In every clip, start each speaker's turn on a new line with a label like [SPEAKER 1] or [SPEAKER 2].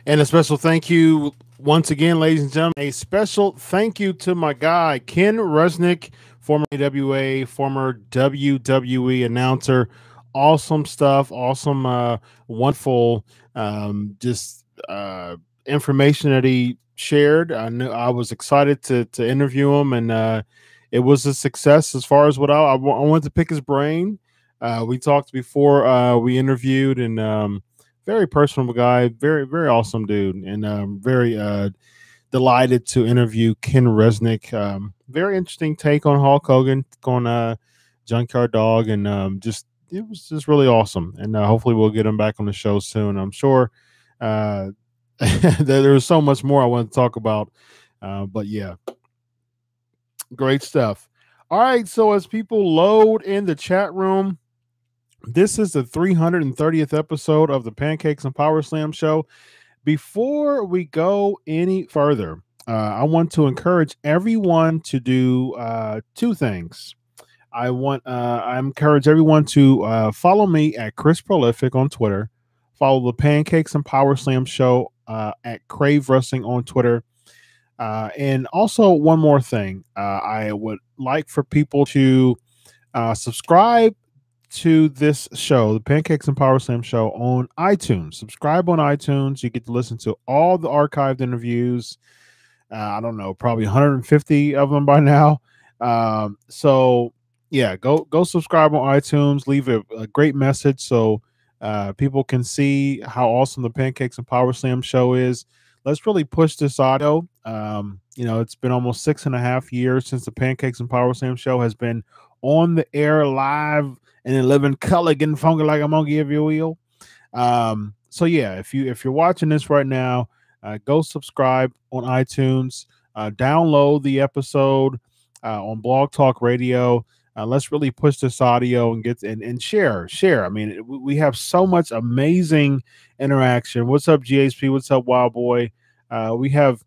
[SPEAKER 1] And a special thank you once again, ladies and gentlemen. A special thank you to my guy, Ken Resnick, former AWA, former WWE announcer. Awesome stuff. Awesome, wonderful, just information that he shared. I knew I was excited to interview him, and it was a success as far as what I wanted to pick his brain. We talked before we interviewed, and very personal guy, very awesome dude, and very delighted to interview Ken Resnick. Very interesting take on Hulk Hogan, on Junkyard Dog, and just it was just really awesome. And hopefully we'll get him back on the show soon. I'm sure uh, there was so much more I want to talk about, but yeah, great stuff. All right, so as people load in the chat room, this is the 330th episode of the Pancakes and Power Slam show. Before we go any further, I want to encourage everyone to do two things. I encourage everyone to follow me at Chris Prolific on Twitter. Follow the Pancakes and Power Slam show at Crave Wrestling on Twitter. And also one more thing, I would like for people to subscribe to this show, the Pancakes and Power Slam show, on iTunes. Subscribe on iTunes. You get to listen to all the archived interviews. I don't know, probably 150 of them by now. So yeah, go subscribe on iTunes. Leave a great message so people can see how awesome the Pancakes and Power Slam show is. Let's really push this audio. It's been almost 6.5 years since the Pancakes and Power Slam show has been on the air live and in living color, getting funky like a monkey, if you will. So yeah, if you're watching this right now, go subscribe on iTunes, download the episode on Blog Talk Radio. Let's really push this audio and get and share. I mean, we have so much amazing interaction. What's up, GHP? What's up, Wild Boy? We have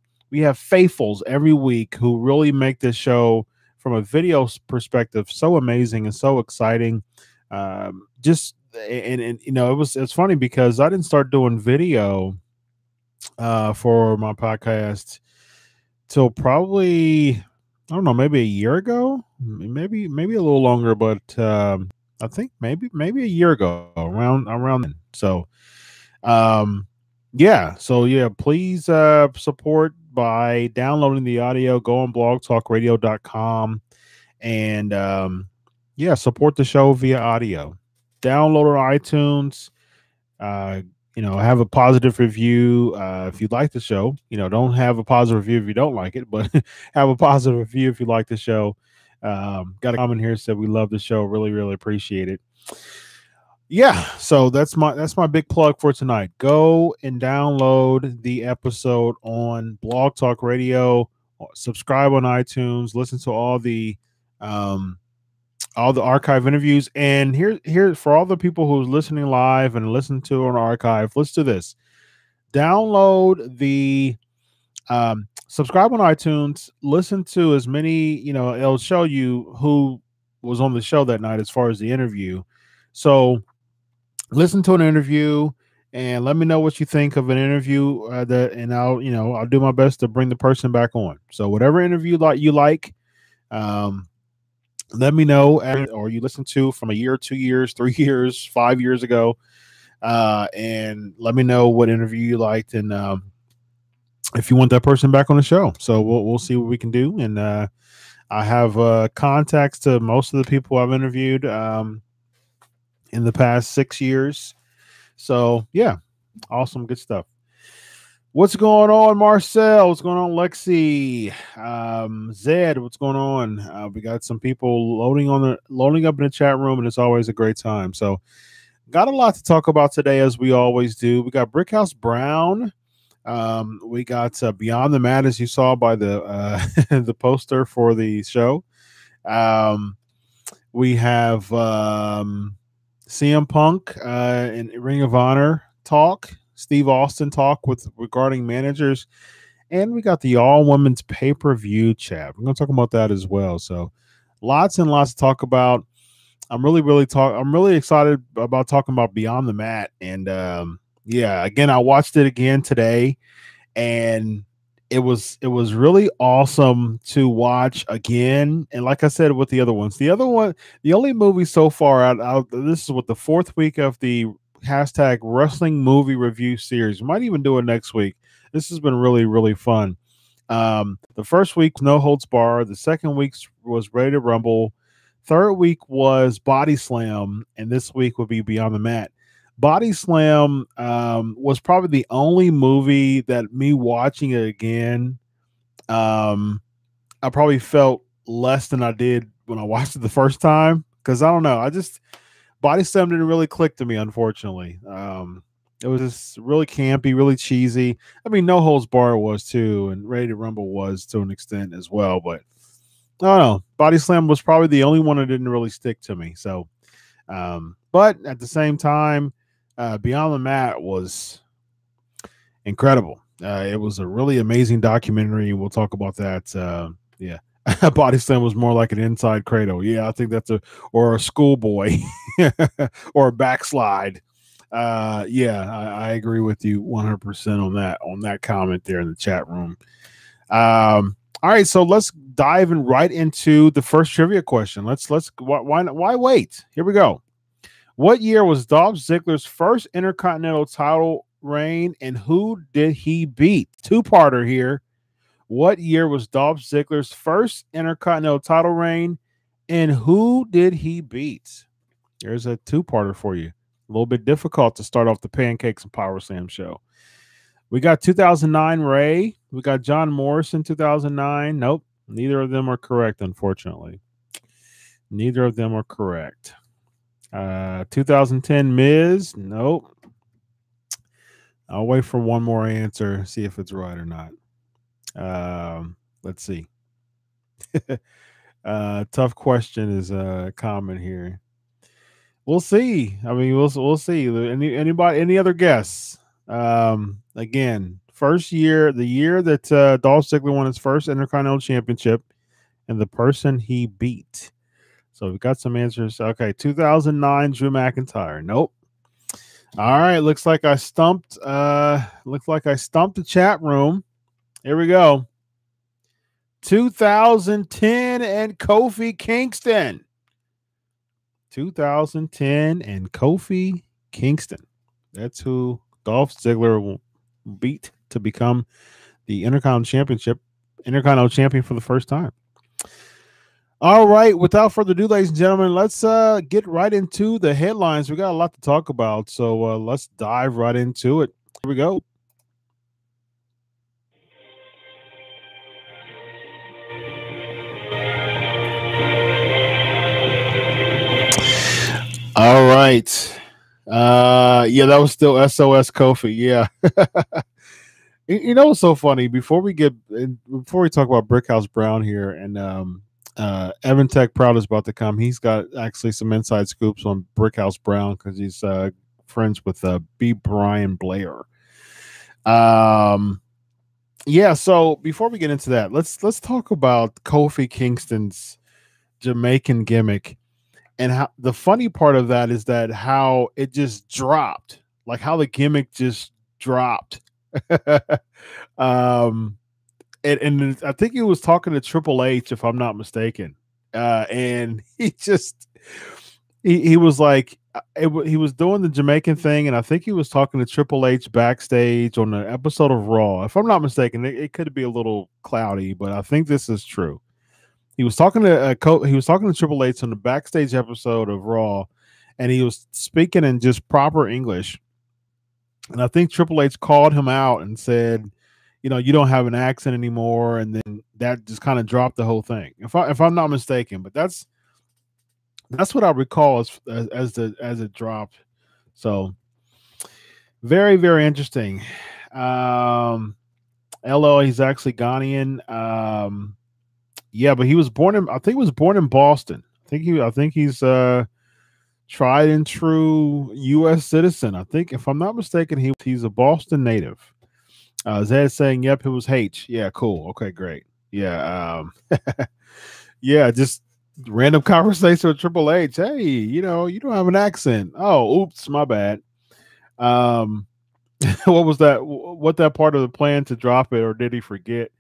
[SPEAKER 1] faithfuls every week who really make this show from a video perspective so amazing and so exciting. It's funny because I didn't start doing video for my podcast till probably, I don't know, maybe a year ago, maybe a little longer, but I think maybe a year ago, around then. So please support by downloading the audio. Go on blogtalkradio.com and support the show via audio. Download on iTunes. Have a positive review if you like the show. Don't have a positive review if you don't like it, but have a positive review if you like the show. Got a comment here that said we love the show. Really, really appreciate it. Yeah, so that's my big plug for tonight. Go and download the episode on Blog Talk Radio. Subscribe on iTunes. Listen to all the archive interviews. And here for all the people who's listening live and listen to an archive, let's do this. Download the subscribe on iTunes. Listen to as many. It'll show you who was on the show that night as far as the interview. So listen to an interview and let me know what you think of an interview and I'll do my best to bring the person back on. So whatever interview you like, let me know, or you listen to from a year, 2 years, 3 years, 5 years ago, and let me know what interview you liked and if you want that person back on the show. So we'll see what we can do. And I have contacts to most of the people I've interviewed in the past 6 years. So yeah, awesome, good stuff. What's going on, Marcel? What's going on, Lexi? Zed, what's going on? We got some people loading up in the chat room, and it's always a great time. So got a lot to talk about today, as we always do. We got Brickhouse Brown. We got Beyond the Mat, as you saw by the the poster for the show. We have CM Punk and Ring of Honor talk, Steve Austin talk regarding managers, and we got the all women's pay-per-view chat. We're going to talk about that as well. So lots and lots to talk about. I'm really excited about talking about Beyond the Mat and Yeah. Again, I watched it again today, and it was really awesome to watch again. And like I said with the other ones, the only movie so far out this is what the fourth week of the hashtag wrestling movie review series. We might even do it next week. This has been really, really fun. The first week was No Holds Barred. The second week was Ready to Rumble. Third week was Body Slam, and this week would be Beyond the Mat. Body Slam was probably the only movie that me watching it again, I probably felt less than I did when I watched it the first time, because I don't know, Body Slam didn't really click to me, unfortunately. It was just really campy, really cheesy. I mean, No Holds Barred was too, and Ready to Rumble was to an extent as well, but I don't know. Body Slam was probably the only one that didn't really stick to me. So, but at the same time, Beyond the Mat was incredible. It was a really amazing documentary. We'll talk about that. Yeah. Body Slam was more like an inside cradle. Yeah, I think that's or a schoolboy or a backslide. Yeah, I agree with you 100% on that comment there in the chat room. All right, so let's dive right into the first trivia question. Why wait? Here we go. What year was Dolph Ziggler's first Intercontinental title reign, and who did he beat? Two-parter here. What year was Dolph Ziggler's first Intercontinental title reign, and who did he beat? There's a two-parter for you. A little bit difficult to start off the Pancakes and Powerslam show. We got 2009 Ray. We got John Morrison 2009. Nope. Neither of them are correct, unfortunately. Neither of them are correct. 2010 Miz. Nope. I'll wait for one more answer, see if it's right or not. Let's see. Tough question is a comment here. We'll see. I mean, we'll see. Any other guess? Again, first year, the year that Dolph Ziggler won his first Intercontinental Championship, and the person he beat. So we've got some answers. Okay, 2009 Drew McIntyre. Nope. All right, looks like I stumped. The chat room. Here we go. 2010 and Kofi Kingston. 2010 and Kofi Kingston. That's who Dolph Ziggler beat to become the Intercontinental Champion for the first time. All right, without further ado, ladies and gentlemen, let's get right into the headlines. We got a lot to talk about, so let's dive right into it. Here we go. All right. Yeah, that was still SOS Kofi. Yeah. You know what's so funny? Before we talk about Brickhouse Brown here, and Evan Tech Proud is about to come. He's got actually some inside scoops on Brickhouse Brown because he's friends with B. Brian Blair. Yeah. So before we get into that, let's talk about Kofi Kingston's Jamaican gimmick. And how the funny part of that is that how it just dropped, like how the gimmick just dropped. And I think he was talking to Triple H, if I'm not mistaken. And he was like, he was doing the Jamaican thing, and I think he was talking to Triple H backstage on an episode of Raw. If I'm not mistaken, it could be a little cloudy, but I think this is true. He was talking to Triple H on the backstage episode of Raw, and he was speaking in just proper English. And I think Triple H called him out and said, you know, you don't have an accent anymore, and then that just kind of dropped the whole thing. If I'm not mistaken, but that's what I recall as it dropped. So very, very interesting. LO, he's actually Ghanaian. Yeah, but he was born in Boston. I think he's tried and true U.S. citizen. I think, if I'm not mistaken, he's a Boston native. Zed's saying, yep, it was H. Yeah, cool. Okay, great. Yeah. Yeah, just random conversation with Triple H. Hey, you know, you don't have an accent. Oh, oops, my bad. What was that? What that part of the plan to drop it, or did he forget?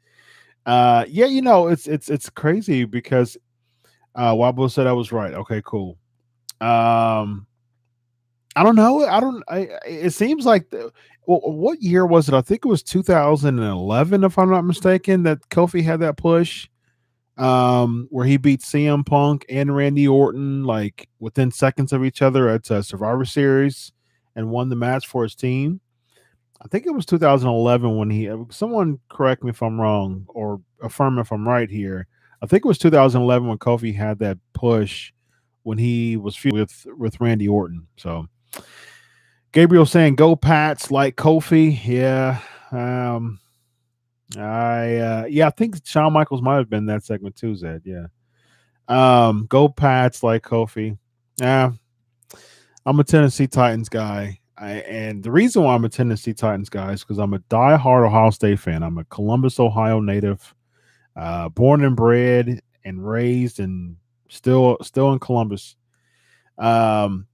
[SPEAKER 1] Yeah, it's crazy because Wabo said I was right. Okay, cool. Um, I don't know. I don't. It seems like what year was it? I think it was 2011, if I'm not mistaken, that Kofi had that push. Where he beat CM Punk and Randy Orton like within seconds of each other at Survivor Series and won the match for his team. I think it was 2011 when he. Someone correct me if I'm wrong or affirm if I'm right here. I think it was 2011 when Kofi had that push when he was feuding with Randy Orton. So Gabriel saying go Pats like Kofi. Yeah. I think Shawn Michaels might have been that segment too, Zed. Yeah. Go Pats like Kofi. Yeah. I'm a Tennessee Titans guy. And the reason why I'm a Tennessee Titans guy is because I'm a diehard Ohio State fan. I'm a Columbus, Ohio native, born and bred and raised and still in Columbus.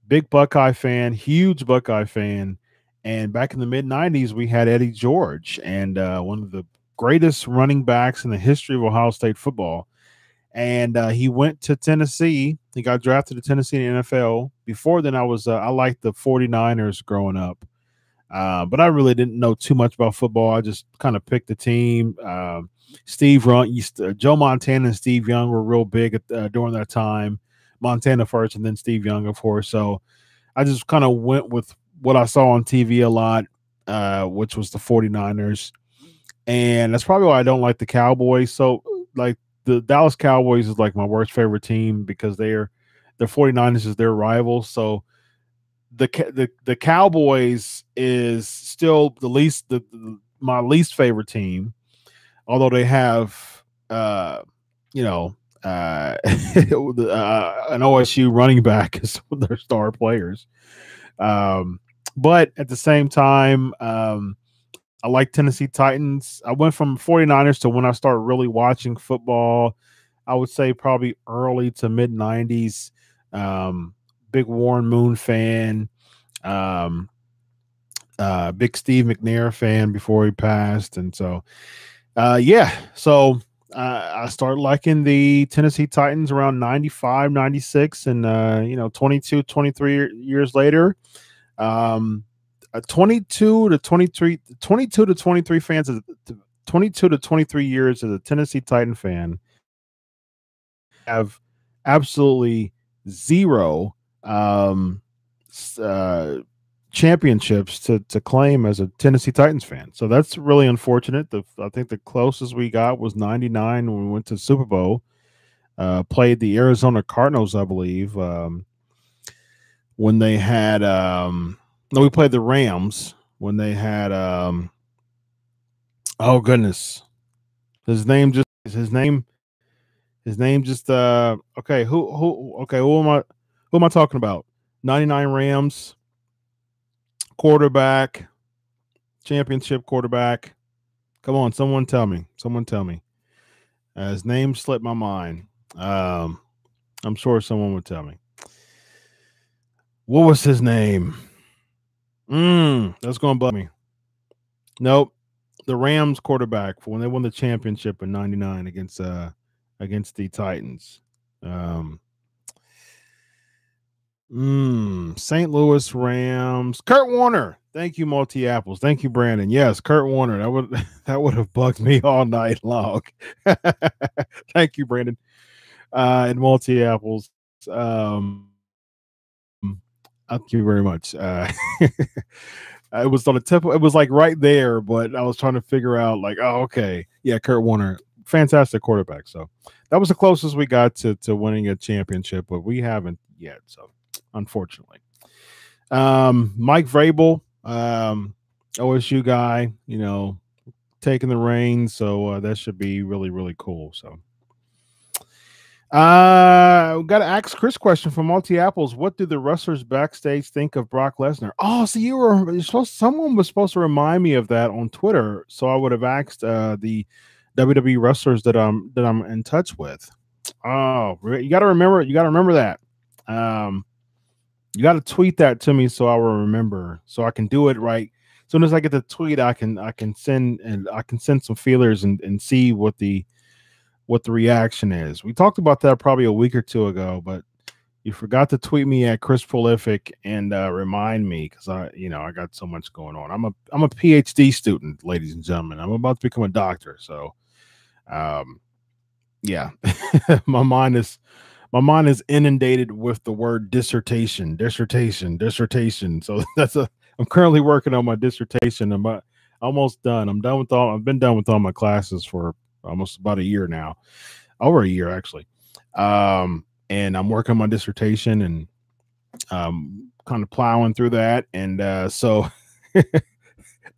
[SPEAKER 1] Big Buckeye fan, huge Buckeye fan. And back in the mid 90s, we had Eddie George, and one of the greatest running backs in the history of Ohio State football. And he went to Tennessee. He got drafted to Tennessee in the NFL. Before then, I liked the 49ers growing up. But I really didn't know too much about football. I just kind of picked the team. Steve Young, Joe Montana and Steve Young were real big during that time. Montana first and then Steve Young, of course. So I just kind of went with what I saw on TV a lot, which was the 49ers. And that's probably why I don't like the Cowboys. So, like, the Dallas Cowboys is like my worst favorite team because the 49ers is their rival. So the Cowboys is still my least favorite team, although they have an OSU running back as their star players. But at the same time, I like Tennessee Titans. I went from 49ers to when I started really watching football, I would say probably early to mid 90s. Big Warren Moon fan. Big Steve McNair fan before he passed. And so, So I started liking the Tennessee Titans around 95, 96. And, 22, 23 years later, 22 to 23 fans of 22 to 23 years as a Tennessee Titan fan have absolutely zero championships to claim as a Tennessee Titans fan. So that's really unfortunate. I think the closest we got was 99 when we went to the Super Bowl, played the Arizona Cardinals, I believe, when they had no, we played the Rams when they had oh goodness. His name just okay, who am I talking about? 99 Rams quarterback, championship quarterback. Come on, someone tell me. His name slipped my mind. I'm sure someone would tell me. What was his name? That's gonna bug me. Nope. The Rams quarterback when they won the championship in '99 against the Titans. St. Louis Rams. Kurt Warner. Thank you, Multi Apples. Thank you, Brandon. Yes, Kurt Warner. That would have bugged me all night long. Thank you, Brandon. And Multi Apples. Thank you very much. It was on the tip. It was like right there, but I was trying to figure out like, oh, okay. Yeah, Kurt Warner, fantastic quarterback. So that was the closest we got to winning a championship, but we haven't yet. So unfortunately. Mike Vrabel, OSU guy, taking the reins. So that should be really, really cool. So we got to ask Chris question from Multi Apples. What do the wrestlers backstage think of Brock Lesnar? Oh, so someone was supposed to remind me of that on Twitter, so I would have asked the WWE wrestlers that I'm in touch with. Oh, you got to remember that. You got to tweet that to me so I will remember, so I can do it right. soon as I get the tweet, I can send some feelers and see what the reaction is. We talked about that probably a week or two ago, but you forgot to tweet me at Chris Prolific and remind me, because I got so much going on. I'm a PhD student, ladies and gentlemen. I'm about to become a doctor, so yeah, my mind is inundated with the word dissertation. So I'm currently working on my dissertation. I'm almost done. I've been done with all my classes for almost about a year now, over a year actually. And I'm working on my dissertation and kind of plowing through that. And so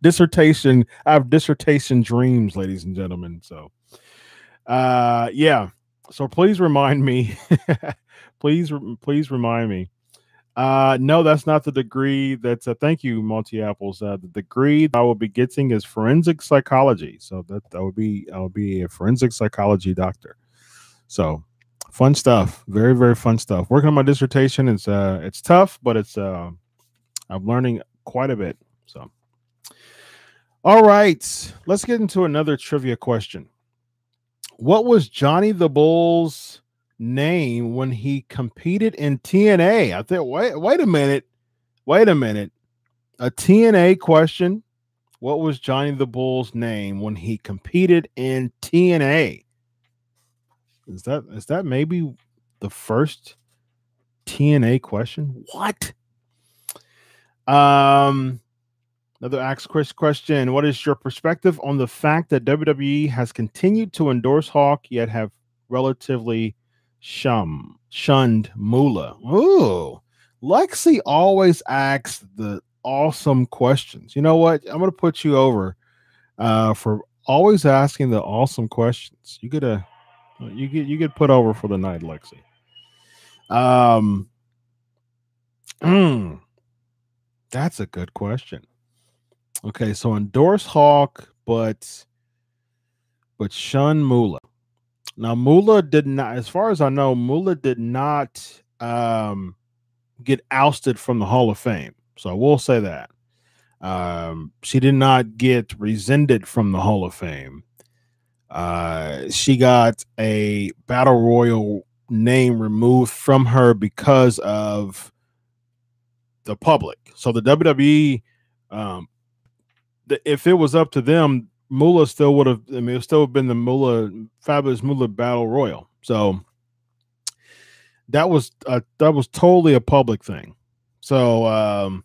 [SPEAKER 1] dissertation, I have dissertation dreams, ladies and gentlemen. So yeah. So please remind me. please remind me. No, that's not the degree. That's thank you, Multi Apples. The degree I will be getting is forensic psychology. So I will be a forensic psychology doctor. So fun stuff. Very, very fun stuff. Working on my dissertation. It's tough, but I'm learning quite a bit. So all right, let's get into another trivia question. What was Johnny the Bull's name when he competed in TNA? I think wait a minute. A TNA question. What was Johnny the Bull's name when he competed in TNA? Is that maybe the first TNA question? What? Another Ask Chris question. What is your perspective on the fact that WWE has continued to endorse Hawk yet have relatively shunned Moolah? Ooh, Lexi always asks the awesome questions. You know what? I'm going to put you over for always asking the awesome questions. You get put over for the night, Lexi. That's a good question. Okay, so endorse Hawk, but shun Moolah. Now Moolah did not, as far as I know, Moolah did not get ousted from the Hall of Fame. So I will say that. She did not get rescinded from the Hall of Fame. She got a Battle Royal name removed from her because of the public. So the WWE, if it was up to them, Moolah still would have. I mean, it would still have been the Fabulous Moolah Battle Royal. So that was totally a public thing. So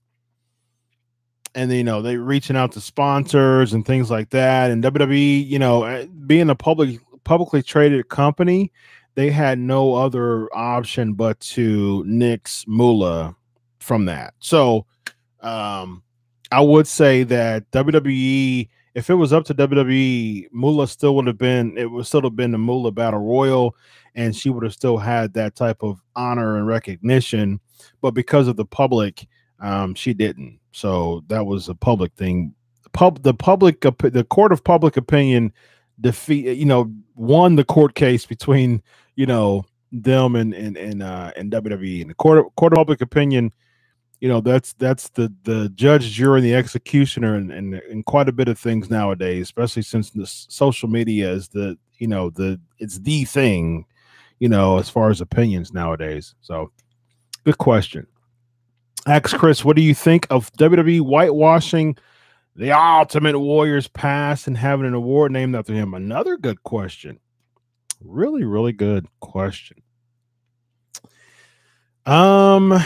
[SPEAKER 1] and then, they reaching out to sponsors and things like that. And WWE, being a publicly traded company, they had no other option but to nix Moolah from that. So I would say that WWE, if it was up to WWE, Moolah still would have been, the Moolah Battle Royal, and she would have still had that type of honor and recognition. But because of the public, she didn't. So that was a public thing. The court of public opinion won the court case between, them and WWE. And the court of public opinion, that's the judge, jury, and the executioner, and quite a bit of things nowadays, especially since the social media is it's the thing, as far as opinions nowadays. So good question. Ask Chris, what do you think of WWE whitewashing the Ultimate Warrior's past and having an award named after him? Another good question. Really, really good question. I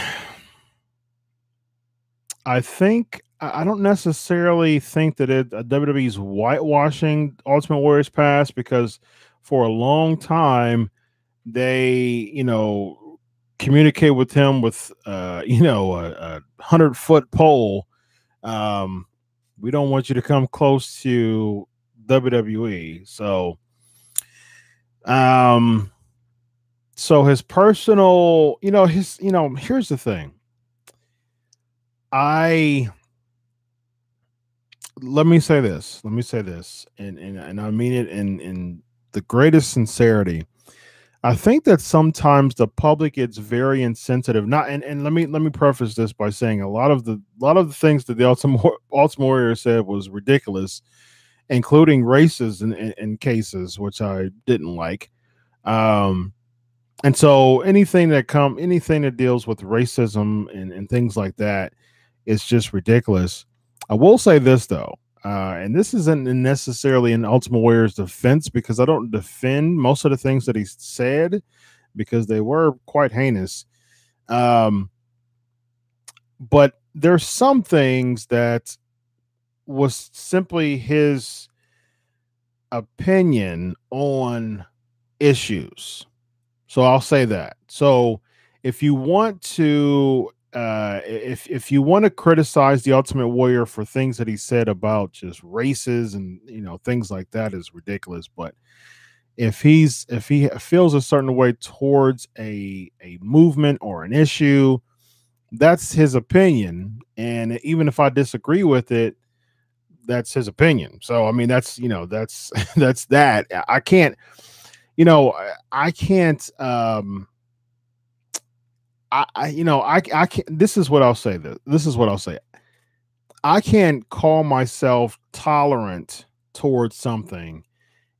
[SPEAKER 1] think I don't necessarily think that WWE's whitewashing Ultimate Warrior's past, because for a long time they, communicate with him with a 100-foot pole. We don't want you to come close to WWE. So so his personal, here's the thing. Let me say this, and I mean it in the greatest sincerity. I think that sometimes the public gets very insensitive. Not and let me preface this by saying a lot of the things that the Ultimate Warrior said was ridiculous, including races in cases, which I didn't like. Um, and so anything that deals with racism and things like that is just ridiculous. I will say this though, and this isn't necessarily an Ultimate Warrior's defense because I don't defend most of the things that he said because they were quite heinous. Um, but there's some things that was simply his opinion on issues. So I'll say that. So if you want to if you want to criticize the Ultimate Warrior for things that he said about just races and things like that is ridiculous. But if he feels a certain way towards a movement or an issue, that's his opinion. And even if I disagree with it, that's his opinion. So I mean that's that's that. I can't I can't I can't. This is what I'll say. This is what I'll say. I can't call myself tolerant towards something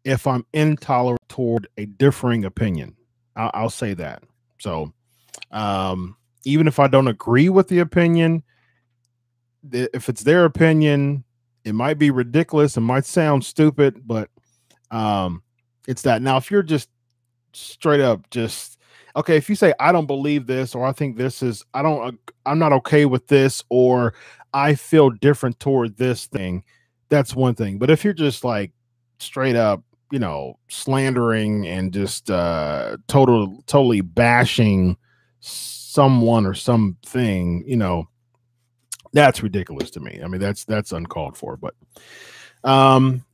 [SPEAKER 1] if I'm intolerant toward a differing opinion. I'll say that. So, even if I don't agree with the opinion, if it's their opinion, it might be ridiculous. It might sound stupid, but it's that. Now, if you're just straight up just okay, if you say I don't believe this or I think this is I'm not okay with this or I feel different toward this thing, that's one thing. But if you're just like straight up, slandering and just totally bashing someone or something, that's ridiculous to me. I mean, that's uncalled for. But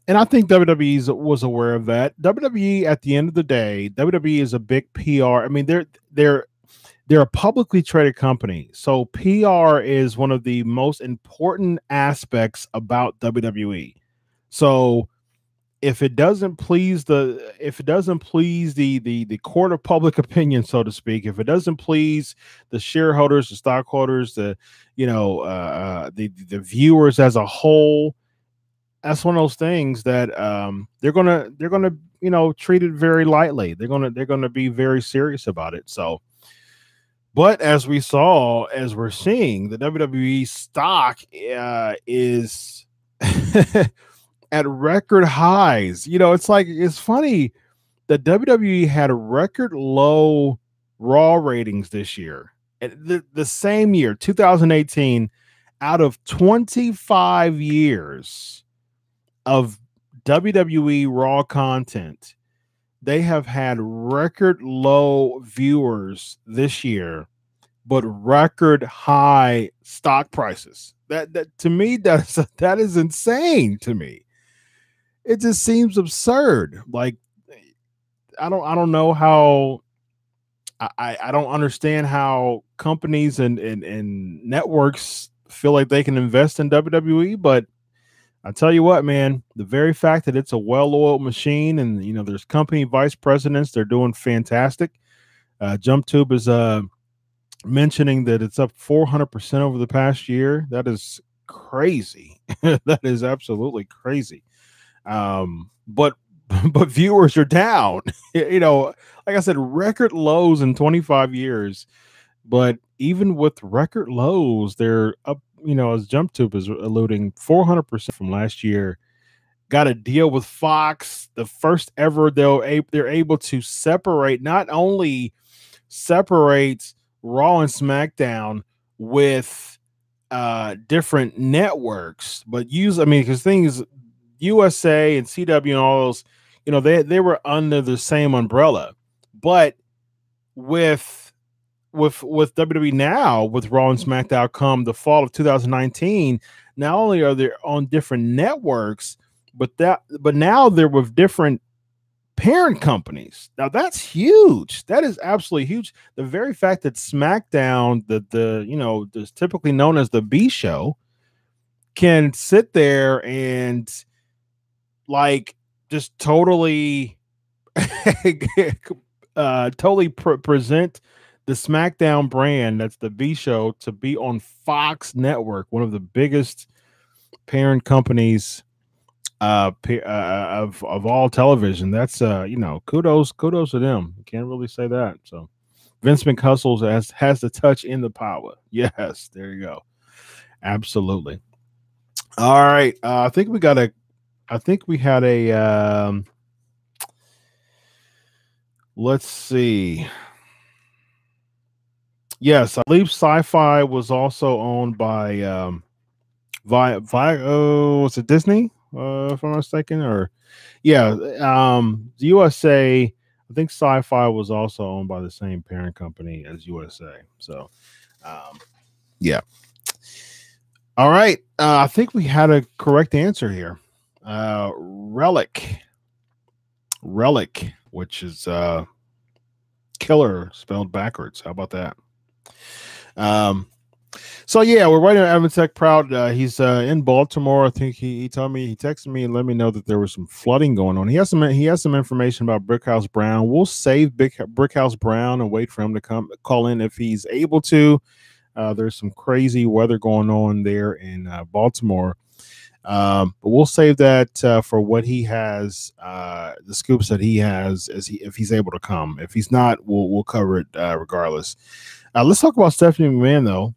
[SPEAKER 1] and I think WWE was aware of that. WWE, at the end of the day, WWE is a big PR. I mean, they're a publicly traded company, so PR is one of the most important aspects about WWE. So if it doesn't please the court of public opinion, so to speak, if it doesn't please the shareholders, the stockholders, the viewers as a whole, that's one of those things that they're gonna treat it very lightly. They're gonna be very serious about it. So, but as we're seeing, the WWE stock is at record highs. It's funny that WWE had record low Raw ratings this year. The same year, 2018, out of 25 years of WWE Raw content, they have had record low viewers this year, but record high stock prices. That to me, that is insane to me. It just seems absurd. Like I don't know how I don't understand how companies and networks feel like they can invest in WWE, but I tell you what, man, the very fact that it's a well-oiled machine and there's company vice presidents, they're doing fantastic. JumpTube is mentioning that it's up 400% over the past year. That is crazy. That is absolutely crazy. But viewers are down. Like I said, record lows in 25 years. But even with record lows, they're up, as JumpTube is alluding, 400% from last year. Got a deal with Fox, the first ever they're able to separate, not only separate Raw and SmackDown with different networks, but because things USA and CW and all those, they were under the same umbrella. But with WWE now, with Raw and SmackDown come the fall of 2019, not only are they on different networks, but now they're with different parent companies. Now that's huge. That is absolutely huge. The very fact that SmackDown, that's typically known as the B show, can sit there and like just totally totally present the SmackDown brand, that's the V show, to be on Fox Network, one of the biggest parent companies of all television. That's kudos to them. You can't really say that. So Vince McHustle has the touch in the power. Yes, there you go. Absolutely. All right. I think we had a let's see. Yes, I believe Sci-Fi was also owned by was it Disney? If I'm not mistaken, or the USA. I think Sci-Fi was also owned by the same parent company as USA. So, yeah. All right. I think we had a correct answer here. Relic, which is killer spelled backwards. How about that? So yeah, we're writing Evan Tech Proud. He's in Baltimore. I think he told me, he texted me and let me know that there was some flooding going on. He has some information about Brickhouse Brown. We'll save Brickhouse Brown and wait for him to call in if he's able to. There's some crazy weather going on there in Baltimore. But we'll save that for what he has, the scoops that he has, if he's able to come. If he's not, we'll cover it regardless. Let's talk about Stephanie McMahon though.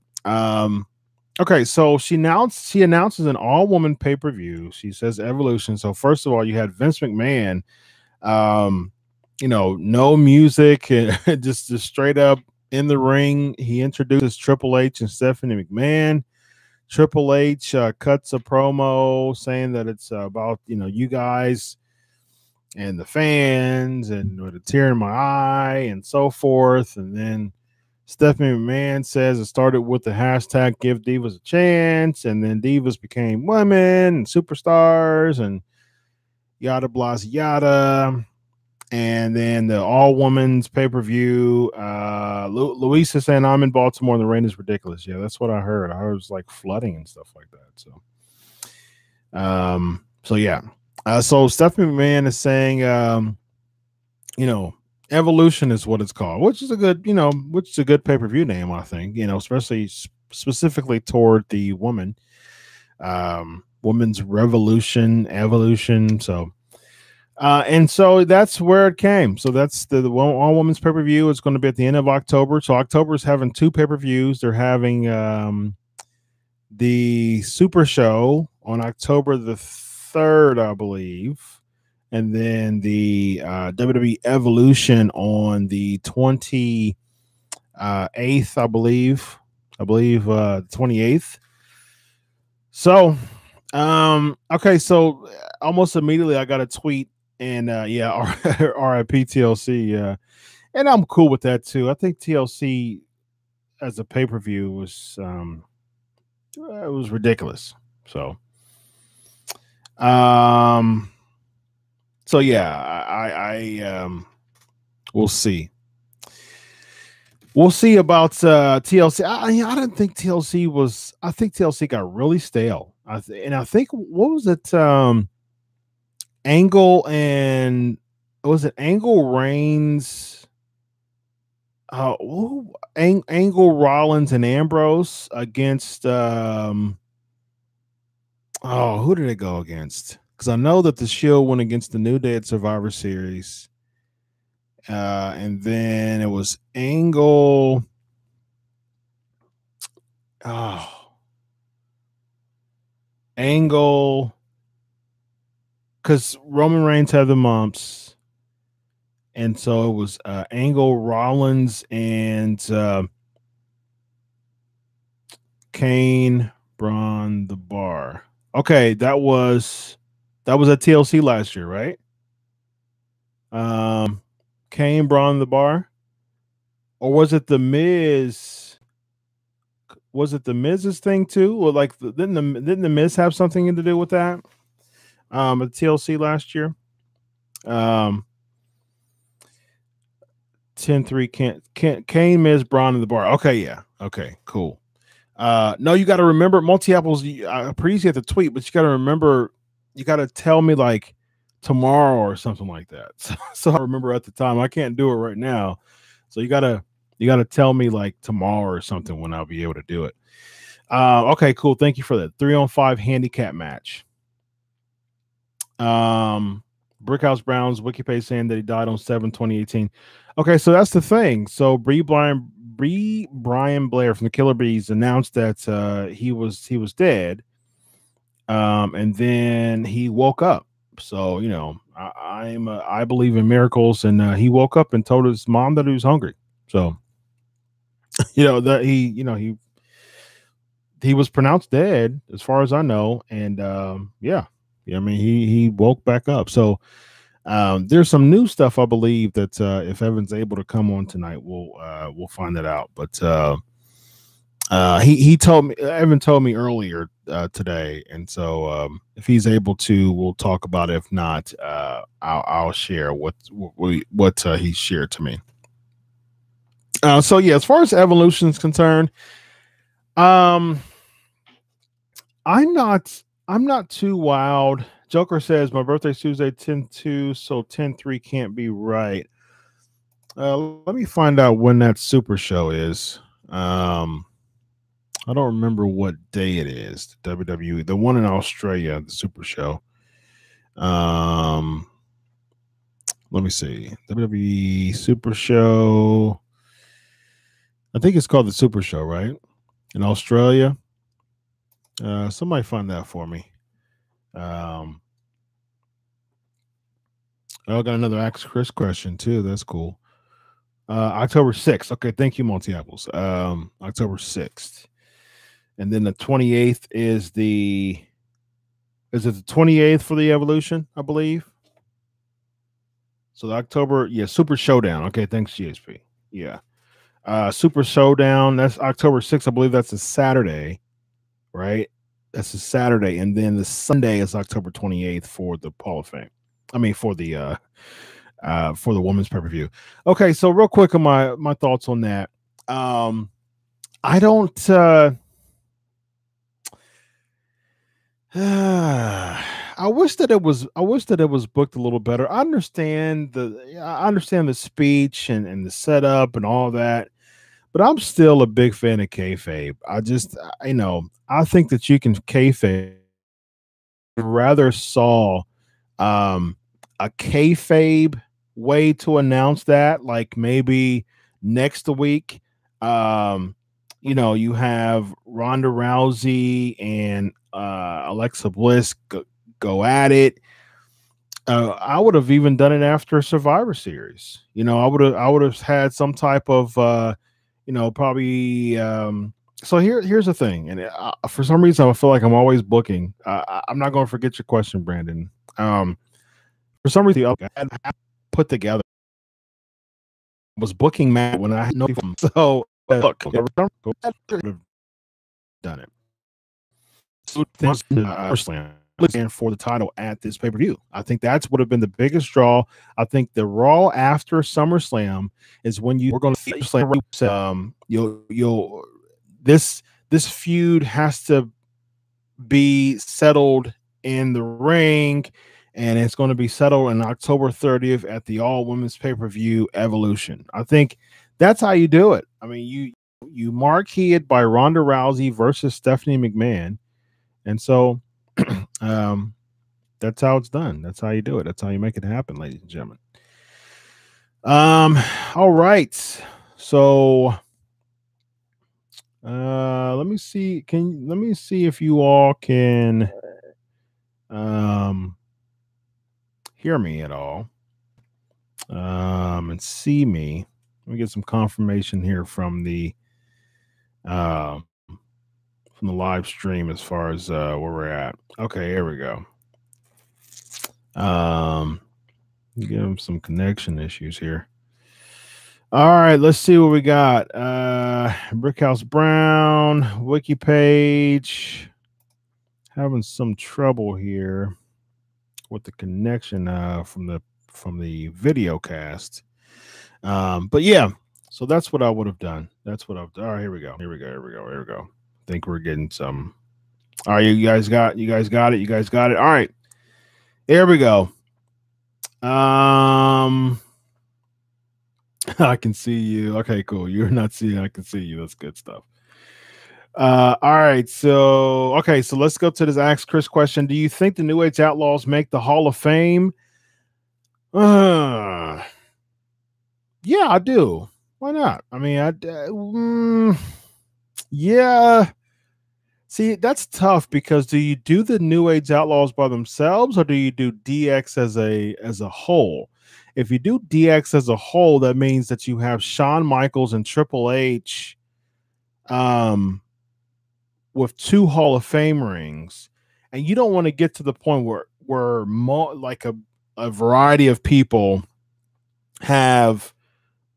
[SPEAKER 1] Okay, so she announces an all-woman pay-per-view. She says Evolution. So first of all, you had Vince McMahon, no music, and just straight up in the ring. He introduces Triple H and Stephanie McMahon. Triple H cuts a promo saying that it's about you guys and the fans, and with a tear in my eye and so forth. And then Stephanie McMahon says it started with the hashtag Give Divas a Chance, and then Divas became women and superstars and yada blah yada. And then the all women's pay-per-view. Luisa saying I'm in Baltimore and the rain is ridiculous. Yeah, that's what I heard. I heard it was like flooding and stuff like that. So yeah. So Stephanie McMahon is saying Evolution is what it's called, which is a good pay-per-view name, I think, especially specifically toward the woman, women's revolution, evolution. So, and so that's where it came. So that's the all women's pay-per-view. It's going to be at the end of October. So October is having two pay-per-views. They're having the Super Show on October the 3rd, I believe. And then the WWE Evolution on the 28th, I believe 28th. So, okay, so almost immediately I got a tweet, and RIP TLC, and I'm cool with that too. I think TLC as a pay-per-view was it was ridiculous. So, so yeah, I we'll see. We'll see about TLC. I didn't think TLC was. I think TLC got really stale. I think what was it? Angle and was it Angle Reigns? Angle, Rollins, and Ambrose against. Who did it go against? Because I know that the Shield went against the New Day at Survivor Series. And then it was Angle. Angle. Because Roman Reigns had the mumps. And so it was Angle, Rollins, and Kane, Braun, the Bar. Okay, that was at TLC last year, right? Kane, Braun, the Bar, or was it the Miz? Was it the Miz's thing too, or like didn't the Miz have something to do with that? At TLC last year. 10-3 Kane, Miz, Braun, and the Bar. Okay, yeah. Okay, cool. No, you got to remember multi-apples. I appreciate the tweet, but you got to remember. You got to tell me like tomorrow or something like that. So I remember at the time. I can't do it right now. So you gotta tell me like tomorrow or something when I'll be able to do it. Okay, cool. Thank you for that. 3-on-5 handicap match. Brickhouse Brown's wiki page saying that he died on 7/2018. Okay, so that's the thing. So Brian Blair from the Killer Bees announced that he was dead. And then he woke up. So I believe in miracles, and he woke up and told his mom that he was hungry. So that he was pronounced dead as far as I know, and yeah, I mean he woke back up. So there's some new stuff I believe that if Evan's able to come on tonight, we'll find that out. But Evan told me earlier today, and so if he's able to, we'll talk about it. If not, I'll share what he shared to me. So yeah, as far as Evolution is concerned, I'm not too wild. Joker says my birthday's Tuesday 10/2, so 10/3 can't be right. Let me find out when that Super Show is. I don't remember what day it is. The WWE, the one in Australia, the Super Show. Let me see. WWE Super Show. I think it's called the Super Show, right? In Australia. Somebody find that for me. I got another Ask Chris question too. That's cool. October 6th. Okay, thank you, Monty Apples. October 6th. And then the 28th is it the 28th for the Evolution, I believe? So the October, yeah, Super Showdown. Okay, thanks, GSP. Yeah. Super Showdown, that's October 6th. I believe that's a Saturday, right? That's a Saturday. And then the Sunday is October 28th for the Hall of Fame. I mean, for the women's pay-per-view. Okay, so real quick on my thoughts on that. I don't I wish that it was booked a little better. I understand the speech and the setup and all that, but I'm still a big fan of kayfabe. I think that you can kayfabe. Rather saw a kayfabe way to announce that, like maybe next week. You have Ronda Rousey and Alexa Bliss go at it. I would have even done it after Survivor Series. I would have had some type of probably. So here's the thing, and for some reason I feel like I'm always booking. I'm not going to forget your question, Brandon. For some reason I had put together was booking Matt when I had no. So look, done it. So and for the title at this pay-per-view, I think that's would have been the biggest draw. I think the Raw after SummerSlam is when we're going to this feud has to be settled in the ring, and it's going to be settled on October 30th at the all women's pay-per-view Evolution. I think that's how you do it. I mean, you marquee it by Ronda Rousey versus Stephanie McMahon, and so that's how it's done. That's how you do it. That's how you make it happen, ladies and gentlemen. All right. So let me see. Let me see if you all can hear me at all. And see me. Let me get some confirmation here from the live stream as far as where we're at. Okay, here we go. Give them some connection issues here. All right, let's see what we got. Brickhouse Brown, wiki page. Having some trouble here with the connection from the video cast. But yeah, so that's what I would have done. That's what I've done. All right, here we go. I think we're getting some. All right, you guys got it. All right, here we go. I can see you. Okay, cool. You're not seeing. I can see you. That's good stuff. All right. So, okay. So let's go to this Ask Chris question. Do you think the New Age Outlaws make the Hall of Fame? Yeah, I do. Why not? I mean, yeah. See, that's tough because do you do the New Age Outlaws by themselves or do you do DX as a whole? If you do DX as a whole, that means that you have Shawn Michaels and Triple H with 2 Hall of Fame rings, and you don't want to get to the point where like a variety of people have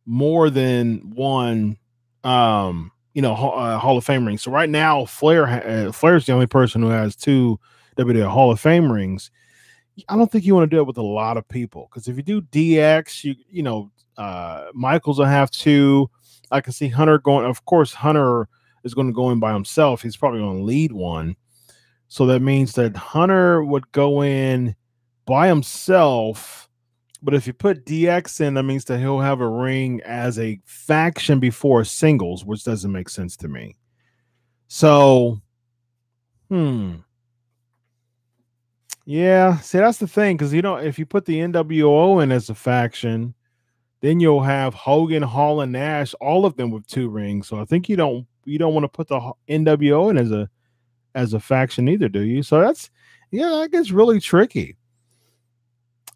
[SPEAKER 1] more than one Hall of Fame rings. So right now Flair's the only person who has 2 WWE Hall of Fame rings. I don't think you want to do it with a lot of people, because if you do DX, Michaels will have 2. I can see Hunter going. Of course, Hunter is going to go in by himself. He's probably going to lead one. So that means that Hunter would go in by himself. But if you put DX in, that means that he'll have a ring as a faction before singles, which doesn't make sense to me. So, yeah, see, that's the thing, because if you put the NWO in as a faction, then you'll have Hogan, Hall, and Nash, all of them with 2 rings. So I think you don't want to put the NWO in as a faction either, do you? So that gets really tricky.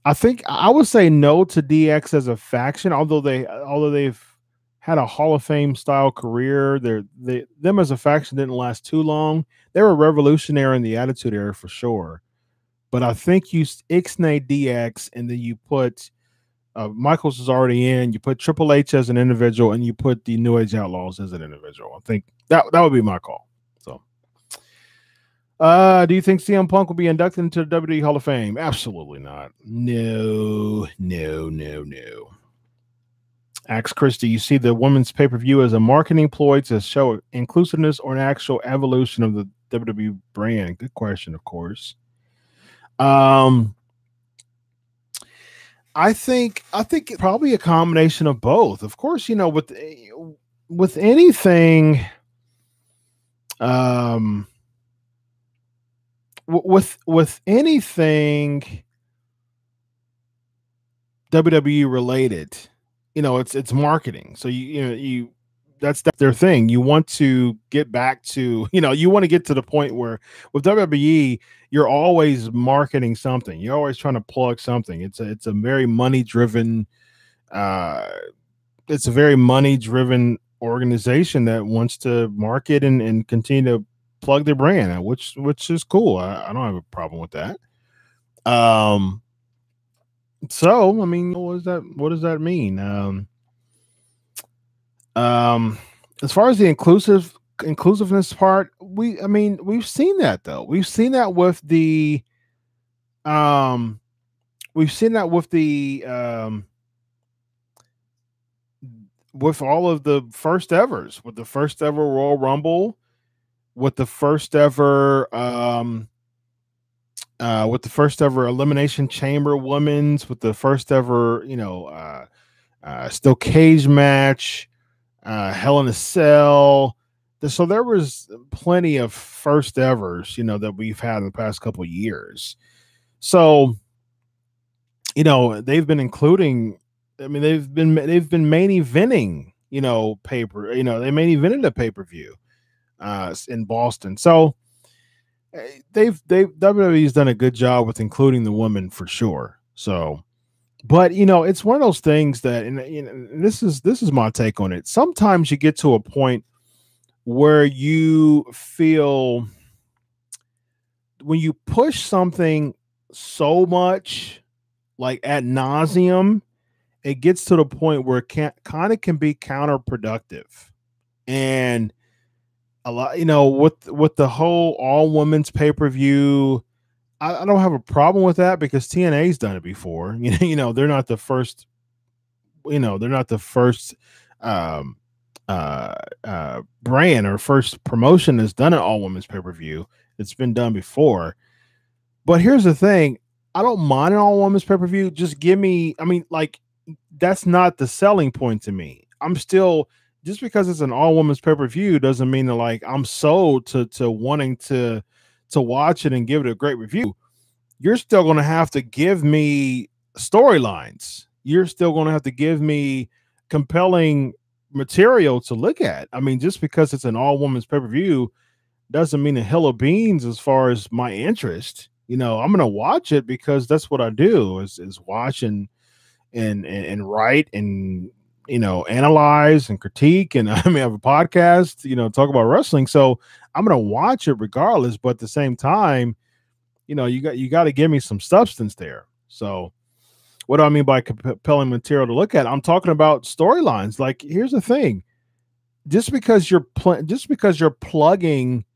[SPEAKER 1] I think I would say no to DX as a faction, although they've had a Hall of Fame style career. Them as a faction didn't last too long. They were revolutionary in the Attitude Era for sure. But I think you ixnay DX, and then you put Michaels is already in. You put Triple H as an individual, and you put the New Age Outlaws as an individual. I think that would be my call. So, do you think CM Punk will be inducted into the WWE Hall of Fame? Absolutely not. No. Ask Chris, do you see the women's pay-per-view as a marketing ploy to show inclusiveness or an actual evolution of the WWE brand? Good question, of course. I think probably a combination of both. Of course, with anything, with anything WWE related, it's marketing. So that's their thing. You want to get back to, you want to get to the point where with WWE, you're always marketing something. You're always trying to plug something. It's a very money driven, organization that wants to market and continue to plug their brand, which is cool. I don't have a problem with that. So I mean, what does that mean? As far as the inclusiveness part, we've seen that though. We've seen that with the with all of the first evers, with the first ever Royal Rumble, with the first ever Elimination Chamber women's, with the first ever steel cage match, Hell in a Cell. So there was plenty of first evers, that we've had in the past couple of years. So, they've been including. I mean, they've been main eventing, paper. They main evented a pay-per-view in Boston. So WWE's done a good job with including the women for sure. So, but it's one of those things that, and this is my take on it. Sometimes you get to a point where you feel when you push something so much, like ad nauseum, it gets to the point where it kind of can be counterproductive. And a lot, with the whole all women's pay-per-view, I don't have a problem with that because TNA's done it before. They're not the first. They're not the first brand or first promotion that's done an all women's pay-per-view. It's been done before. But here's the thing: I don't mind an all women's pay-per-view. Just give me, I mean, like, that's not the selling point to me. I'm still, just because it's an all women's pay-per-view doesn't mean that like I'm sold to wanting to watch it and give it a great review. You're still going to have to give me storylines. You're still going to have to give me compelling material to look at. I mean, just because it's an all women's pay-per-view doesn't mean a hill of beans as far as my interest. You know, I'm going to watch it because that's what I do is watch and write and, you know, analyze and critique. And I mean, I have a podcast, you know, talk about wrestling. So I'm going to watch it regardless. But at the same time, you know, you got to give me some substance there. So what do I mean by compelling material to look at? I'm talking about storylines. Like, here's the thing. Just because you're plugging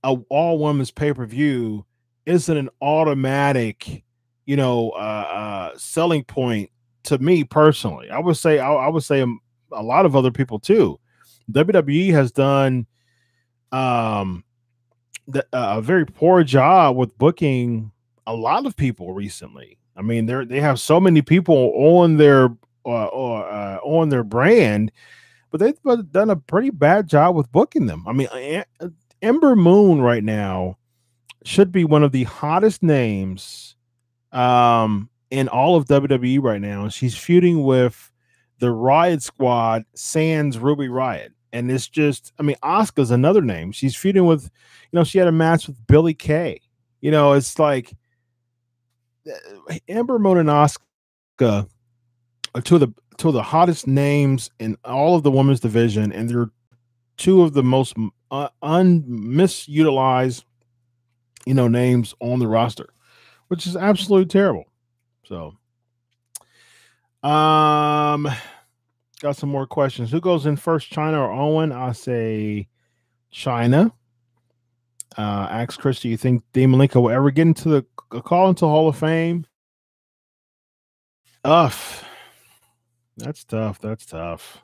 [SPEAKER 1] a all women's pay-per-view isn't an automatic, you know, selling point to me personally. I would say a lot of other people too. WWE has done a very poor job with booking a lot of people recently. I mean, they have so many people on their brand, but they've done a pretty bad job with booking them. I mean, Ember Moon right now should be one of the hottest names in all of WWE right now. She's feuding with the Riot Squad, sans Ruby Riot. And it's just, I mean, Asuka's another name. She's feuding with, you know, she had a match with Billie Kay. You know, it's like Ember Moon and Asuka are two of the hottest names in all of the women's division, and they're two of the most misutilized, you know, names on the roster, which is absolutely terrible. So, got some more questions. Who goes in first, China or Owen? I say China. Ask Chris, do you think Dean Malenko will ever get into a call into Hall of Fame? That's tough. That's tough.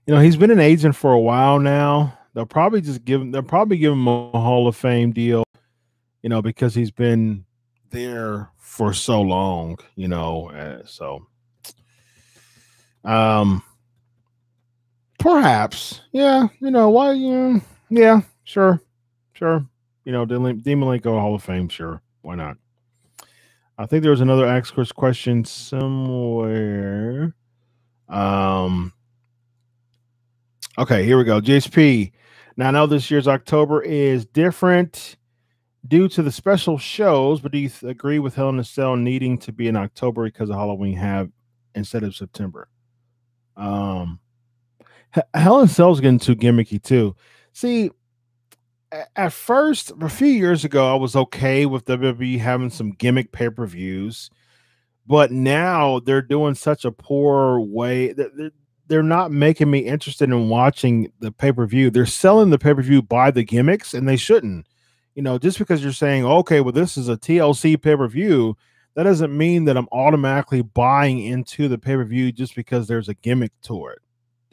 [SPEAKER 1] You know, he's been an agent for a while now. They'll probably give him a Hall of Fame deal, you know, because he's been there for so long, you know. Perhaps, yeah, you know, why? Yeah, sure. You know, Dean Malenko Hall of Fame, sure, why not? I think there was another Ask Chris question somewhere. Okay, here we go. JSP. Now I know this year's October is different due to the special shows, but do you agree with Hell in a Cell needing to be in October because of Halloween have instead of September? Hell in a Cell's getting too gimmicky too. See, at first, a few years ago, I was okay with WWE having some gimmick pay-per-views, but now they're doing such a poor way that they're not making me interested in watching the pay-per-view. They're selling the pay-per-view by the gimmicks, and they shouldn't. You know, just because you're saying, okay, well, this is a TLC pay-per-view, that doesn't mean that I'm automatically buying into the pay-per-view just because there's a gimmick to it.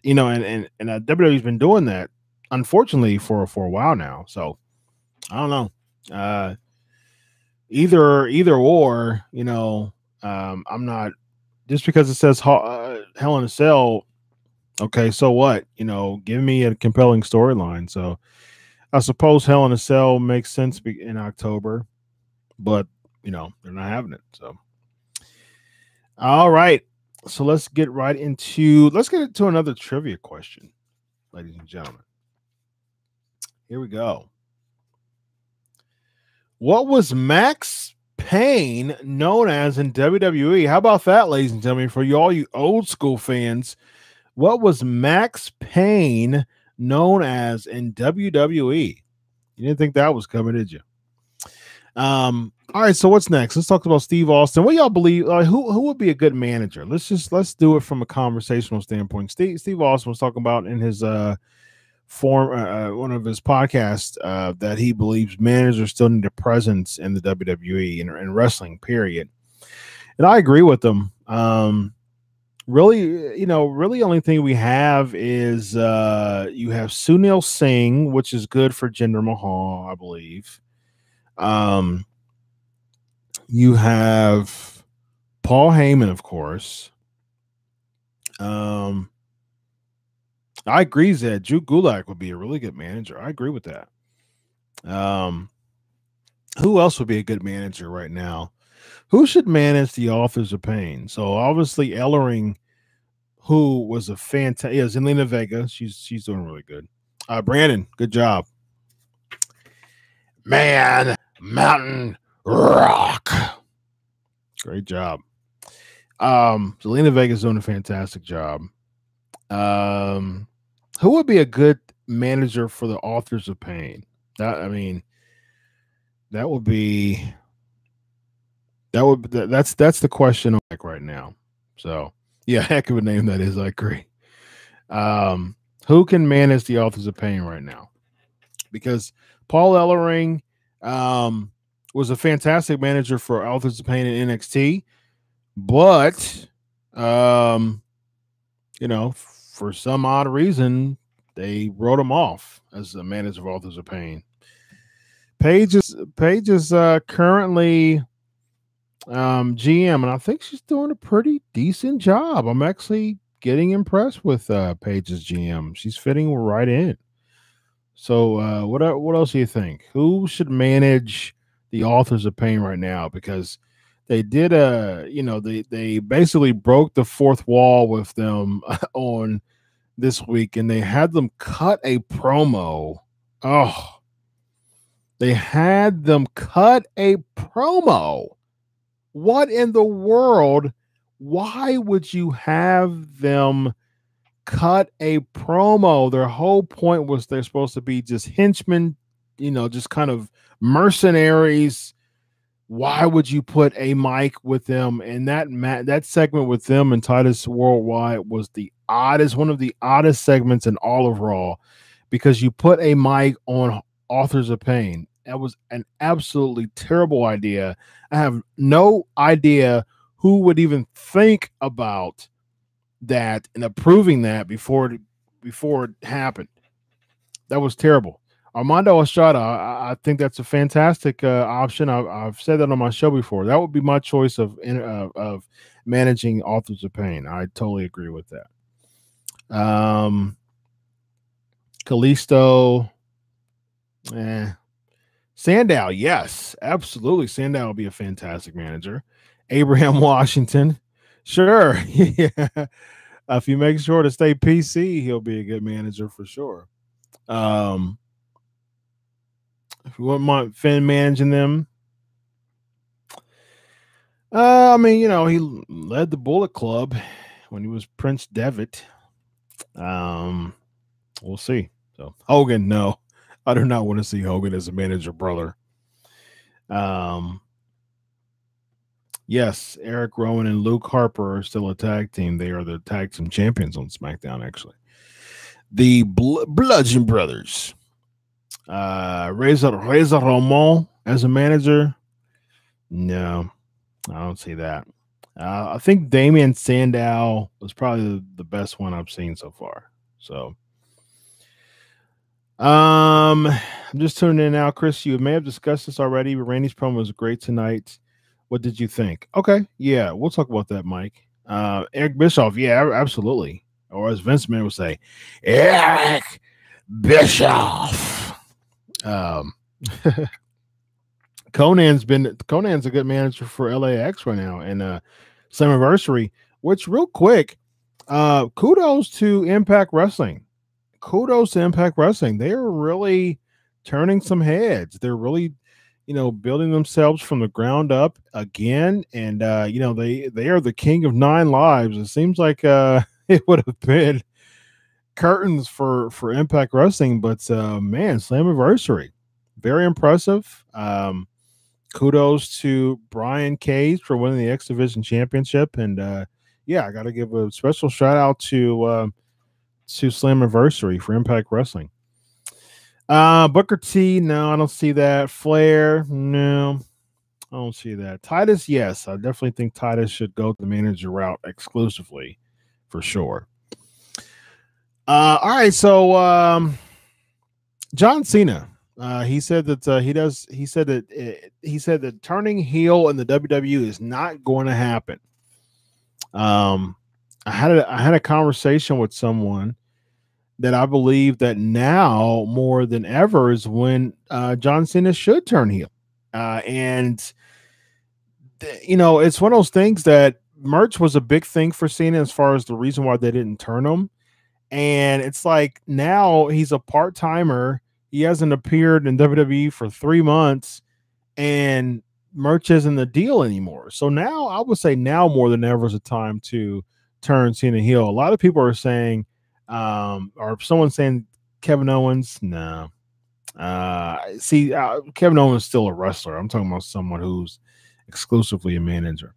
[SPEAKER 1] You know, and WWE's been doing that, unfortunately, for a while now. So I don't know. Either or, you know, I'm not, just because it says Hell in a Cell. Okay, so what? You know, give me a compelling storyline. So I suppose Hell in a Cell makes sense in October, but you know, they're not having it. So all right. So let's get into another trivia question, ladies and gentlemen. Here we go. What was Max Payne known as in WWE? How about that, ladies and gentlemen? For all you old school fans, what was Max Payne known as in WWE? You didn't think that was coming, did you? All right, so what's next? Let's talk about Steve Austin. What y'all believe? Who would be a good manager? Let's do it from a conversational standpoint. Steve Austin was talking about in his one of his podcasts that he believes managers still need a presence in the WWE and wrestling, period. And I agree with them. Really, really only thing we have is you have Sunil Singh, which is good for Jinder Mahal, I believe. You have Paul Heyman, of course. I agree that Drew Gulak would be a really good manager. I agree with that. Who else would be a good manager right now? Who should manage the Authors of Pain? So obviously Ellering, who was a fantastic, Zelina Vega. She's doing really good. Brandon, good job. Man, Mountain Rock. Great job. Zelina Vega's doing a fantastic job. Who would be a good manager for the Authors of Pain? That's the question I'm like right now. So yeah, heck of a name that is. I agree. Who can manage the Authors of Pain right now? Because Paul Ellering was a fantastic manager for Authors of Pain in NXT, but for some odd reason, they wrote him off as the manager of Authors of Pain. Paige is currently GM, and I think she's doing a pretty decent job. I'm actually getting impressed with Paige's GM. She's fitting right in. So what else do you think? Who should manage the Authors of Pain right now? Because they did they basically broke the fourth wall with them on this week, and they had them cut a promo. Oh, they had them cut a promo. What in the world? Why would you have them cut a promo? Their whole point was they're supposed to be just henchmen, just kind of mercenaries. Why would you put a mic with them? And that segment with them and Titus Worldwide was one of the oddest segments in all of Raw, because you put a mic on Authors of Pain. That was an absolutely terrible idea. I have no idea who would even think about that and approving that before it happened. That was terrible. Armando Estrada, I think that's a fantastic option. I've said that on my show before. That would be my choice of managing Authors of Pain. I totally agree with that. Kalisto, Sandow, yes, absolutely. Sandow will be a fantastic manager. Abraham Washington, sure. Yeah. If you make sure to stay PC, he'll be a good manager for sure. If you want Finn managing them, he led the Bullet Club when he was Prince Devitt. We'll see. So Hogan, no, I do not want to see Hogan as a manager, brother. Yes, Eric Rowan and Luke Harper are still a tag team. They are the tag team champions on SmackDown, actually. The Bludgeon Brothers. Reza Ramon as a manager. No, I don't see that. I think Damian Sandow was probably the best one I've seen so far. So, I'm just tuning in now, Chris. You may have discussed this already, but Randy's promo was great tonight. What did you think? Okay, yeah, we'll talk about that, Mike. Eric Bischoff, yeah, absolutely. Or as Vince McMahon would say, Eric Bischoff. Conan's a good manager for LAX right now, and Slammiversary. Which, real quick, kudos to Impact Wrestling. They are really turning some heads. They're really, building themselves from the ground up again, and they are the king of 9 lives. It seems like it would have been curtains for Impact Wrestling, but man, Slammiversary, very impressive. Kudos to Brian Cage for winning the X Division Championship, and I got to give a special shout out to Slammiversary for Impact Wrestling. Booker T, no, I don't see that. Flair, no, I don't see that. Titus, yes, I definitely think Titus should go the manager route exclusively. for sure. All right, so John Cena, he said that he said that turning heel in the WWE is not going to happen. I had a conversation with someone that I believe that now more than ever is when John Cena should turn heel, and you know, it's one of those things that merch was a big thing for Cena as far as the reason why they didn't turn him. And it's like now he's a part timer. He hasn't appeared in WWE for 3 months, and merch isn't the deal anymore. So now I would say now more than ever is a time to turn Cena heel. A lot of people are saying, or someone saying Kevin Owens. No, Kevin Owens is still a wrestler. I'm talking about someone who's exclusively a manager.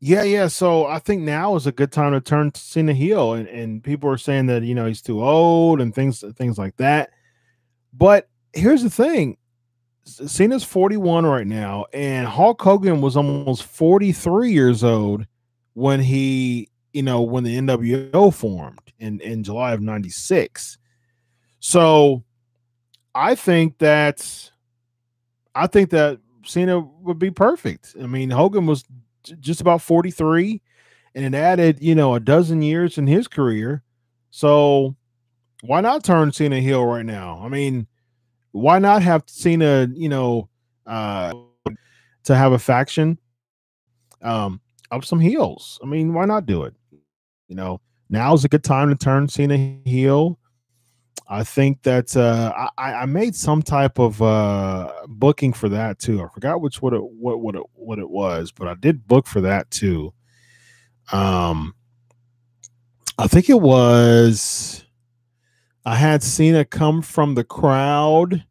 [SPEAKER 1] Yeah. So I think now is a good time to turn Cena heel, and people are saying that, you know, he's too old and things like that. But here's the thing: Cena's 41 right now, and Hulk Hogan was almost 43 years old when when the NWO formed in July of '96. So I think that Cena would be perfect. I mean, Hogan was just about 43 and it added, you know, a dozen years in his career. So why not turn Cena heel right now? I mean, why not have Cena, to have a faction of some heels? I mean, why not do it? You know, now's a good time to turn Cena heel. I think that I made some type of booking for that too. I forgot what it was, but I did book for that too. I think it was I had Cena come from the crowd.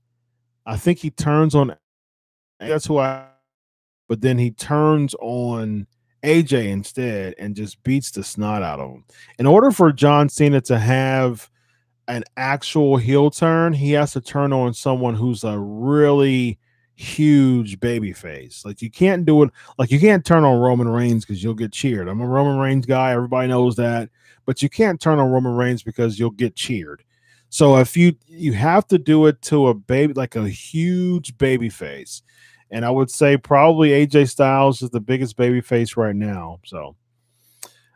[SPEAKER 1] I think he turns on that's who I but then he turns on AJ instead and just beats the snot out of him. In order for John Cena to have an actual heel turn, he has to turn on someone who's a really huge baby face. Like you can't do it, like you can't turn on Roman Reigns because you'll get cheered. I'm a Roman Reigns guy, everybody knows that, but you can't turn on Roman Reigns because you'll get cheered. So if you have to do it to a baby, like a huge baby face. And I would say probably AJ Styles is the biggest baby face right now. So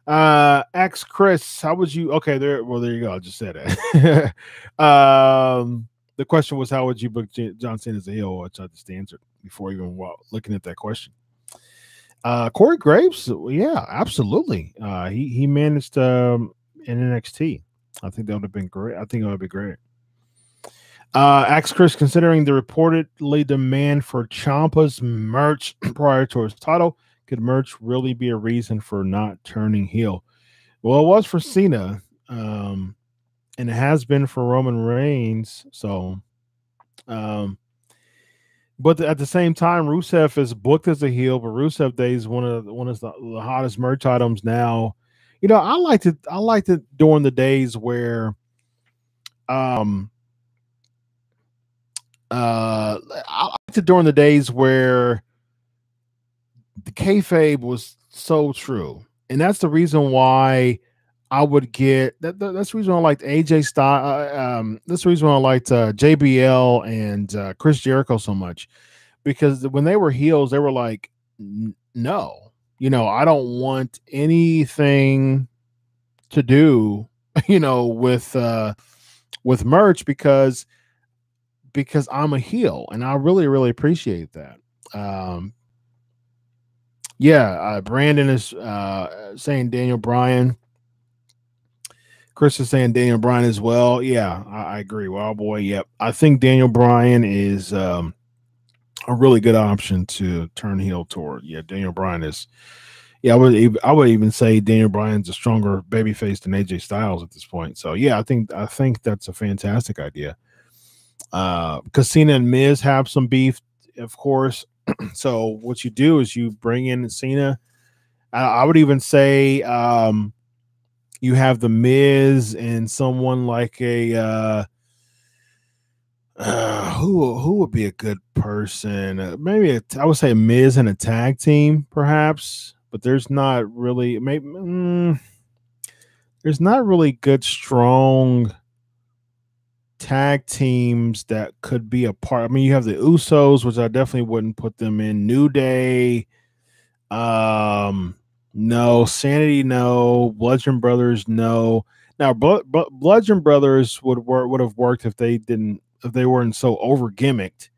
[SPEAKER 1] X Chris, how would you there you go. I just said it. The question was how would you book John Cena as a heel, which I just answered before even looking at that question. Corey Graves, yeah, absolutely. He managed in NXT. I think that would have been great. I think it would be great. Ask Chris, considering the reportedly demand for Ciampa's merch prior to his title, could merch really be a reason for not turning heel? Well, it was for Cena, and it has been for Roman Reigns. So, but at the same time, Rusev is booked as a heel, but Rusev Day is one of the hottest merch items now. You know, I liked it during the days where, I liked it during the days where the kayfabe was so true, and that's the reason why I would get that. That's the reason I liked AJ Styles. That's the reason why I liked JBL and Chris Jericho so much, because when they were heels, they were like, no, you know, I don't want anything to do, you know, with merch because I'm a heel, and I really appreciate that. Brandon is saying Daniel Bryan. Chris is saying Daniel Bryan as well. Yeah, I agree. Wow, boy. Yep. I think Daniel Bryan is a really good option to turn heel toward. Yeah, Daniel Bryan is. Yeah, I would even say Daniel Bryan's a stronger babyface than AJ Styles at this point. So yeah, I think that's a fantastic idea. Because Cena and Miz have some beef, of course. So what you do is you bring in Cena. I would even say you have the Miz and someone like a Who would be a good person? Maybe I would say Miz and a tag team, perhaps. But there's not really there's not really good strong tag teams that could be a part. I mean, you have the Usos, which I definitely wouldn't put them in. New Day, no. Sanity, no. Bludgeon Brothers, no. Now, Bludgeon Brothers would have worked if they weren't so over gimmicked.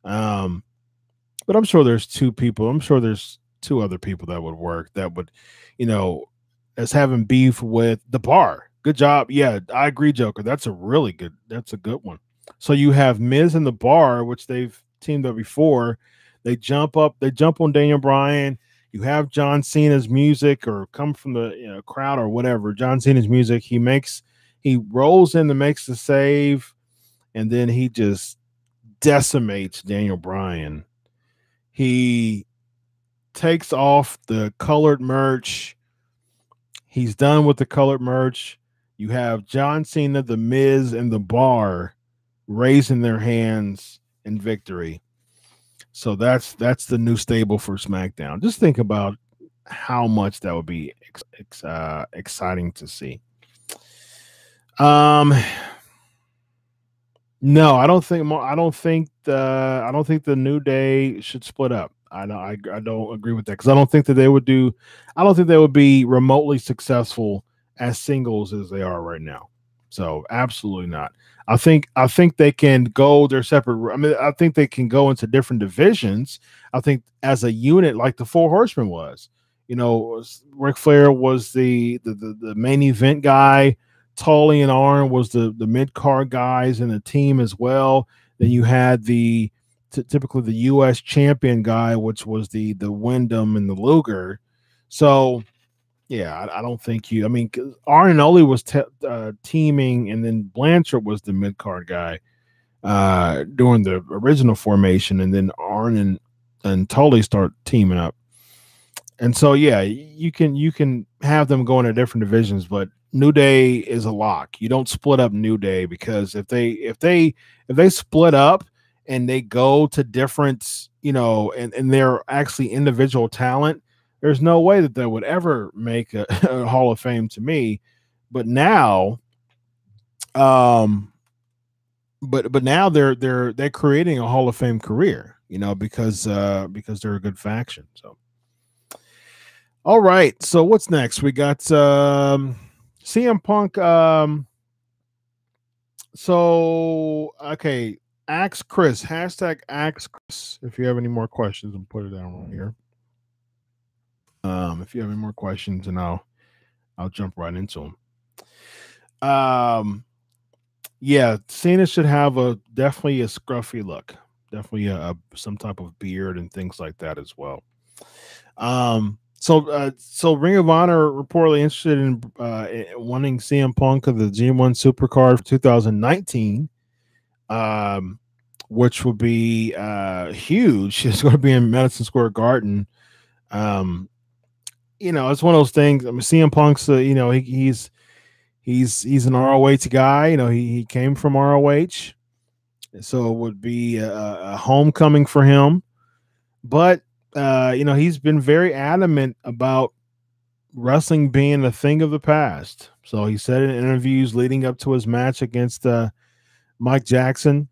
[SPEAKER 1] But I'm sure there's two people. I'm sure there's two other people that would work. That would, as having beef with the Bar. Good job. Yeah, I agree, Joker. That's a good one. So you have Miz and the Bar, which they've teamed up before. They jump on Daniel Bryan. You have John Cena's music or come from the crowd or whatever. John Cena's music. He rolls in to makes the save, and then he just decimates Daniel Bryan. He takes off the colored merch. He's done with the colored merch. You have John Cena, The Miz, and the Bar raising their hands in victory. So that's the new stable for SmackDown. Just think about how much that would be exciting to see. No, I don't think the New Day should split up. I don't agree with that because I don't think they would be remotely successful as singles as they are right now. So absolutely not. I think they can go their separate. I mean, I think they can go into different divisions. I think as a unit, like the Four Horsemen was. Ric Flair was the main event guy. Tully and Arn was the mid card guys in the team as well. Then you had typically the U.S. champion guy, which was the Wyndham and the Luger. So yeah, I don't think I mean, Arn and Ole was teaming, and then Blanchard was the mid card guy during the original formation, and then Arn and Tully start teaming up. And so yeah, you can have them go into different divisions, but New Day is a lock. You don't split up New Day because if they split up and they go to different, and they're actually individual talent, there's no way that they would ever make a Hall of Fame to me. But now, but now they're creating a Hall of Fame career, because they're a good faction. So, all right. So what's next? We got CM Punk. So okay, ask Chris. # ask Chris if you have any more questions, and put it down right here. If you have any more questions, and I'll jump right into them. Yeah, Cena should have definitely a scruffy look, definitely some type of beard and things like that as well. So Ring of Honor reportedly interested in wanting CM Punk of the G1 Supercard for 2019, which would be huge. It's going to be in Madison Square Garden. It's one of those things. I mean, CM Punk's, he's an ROH guy. He came from ROH, so it would be a homecoming for him. But he's been very adamant about wrestling being a thing of the past. So he said in interviews leading up to his match against Mike Jackson,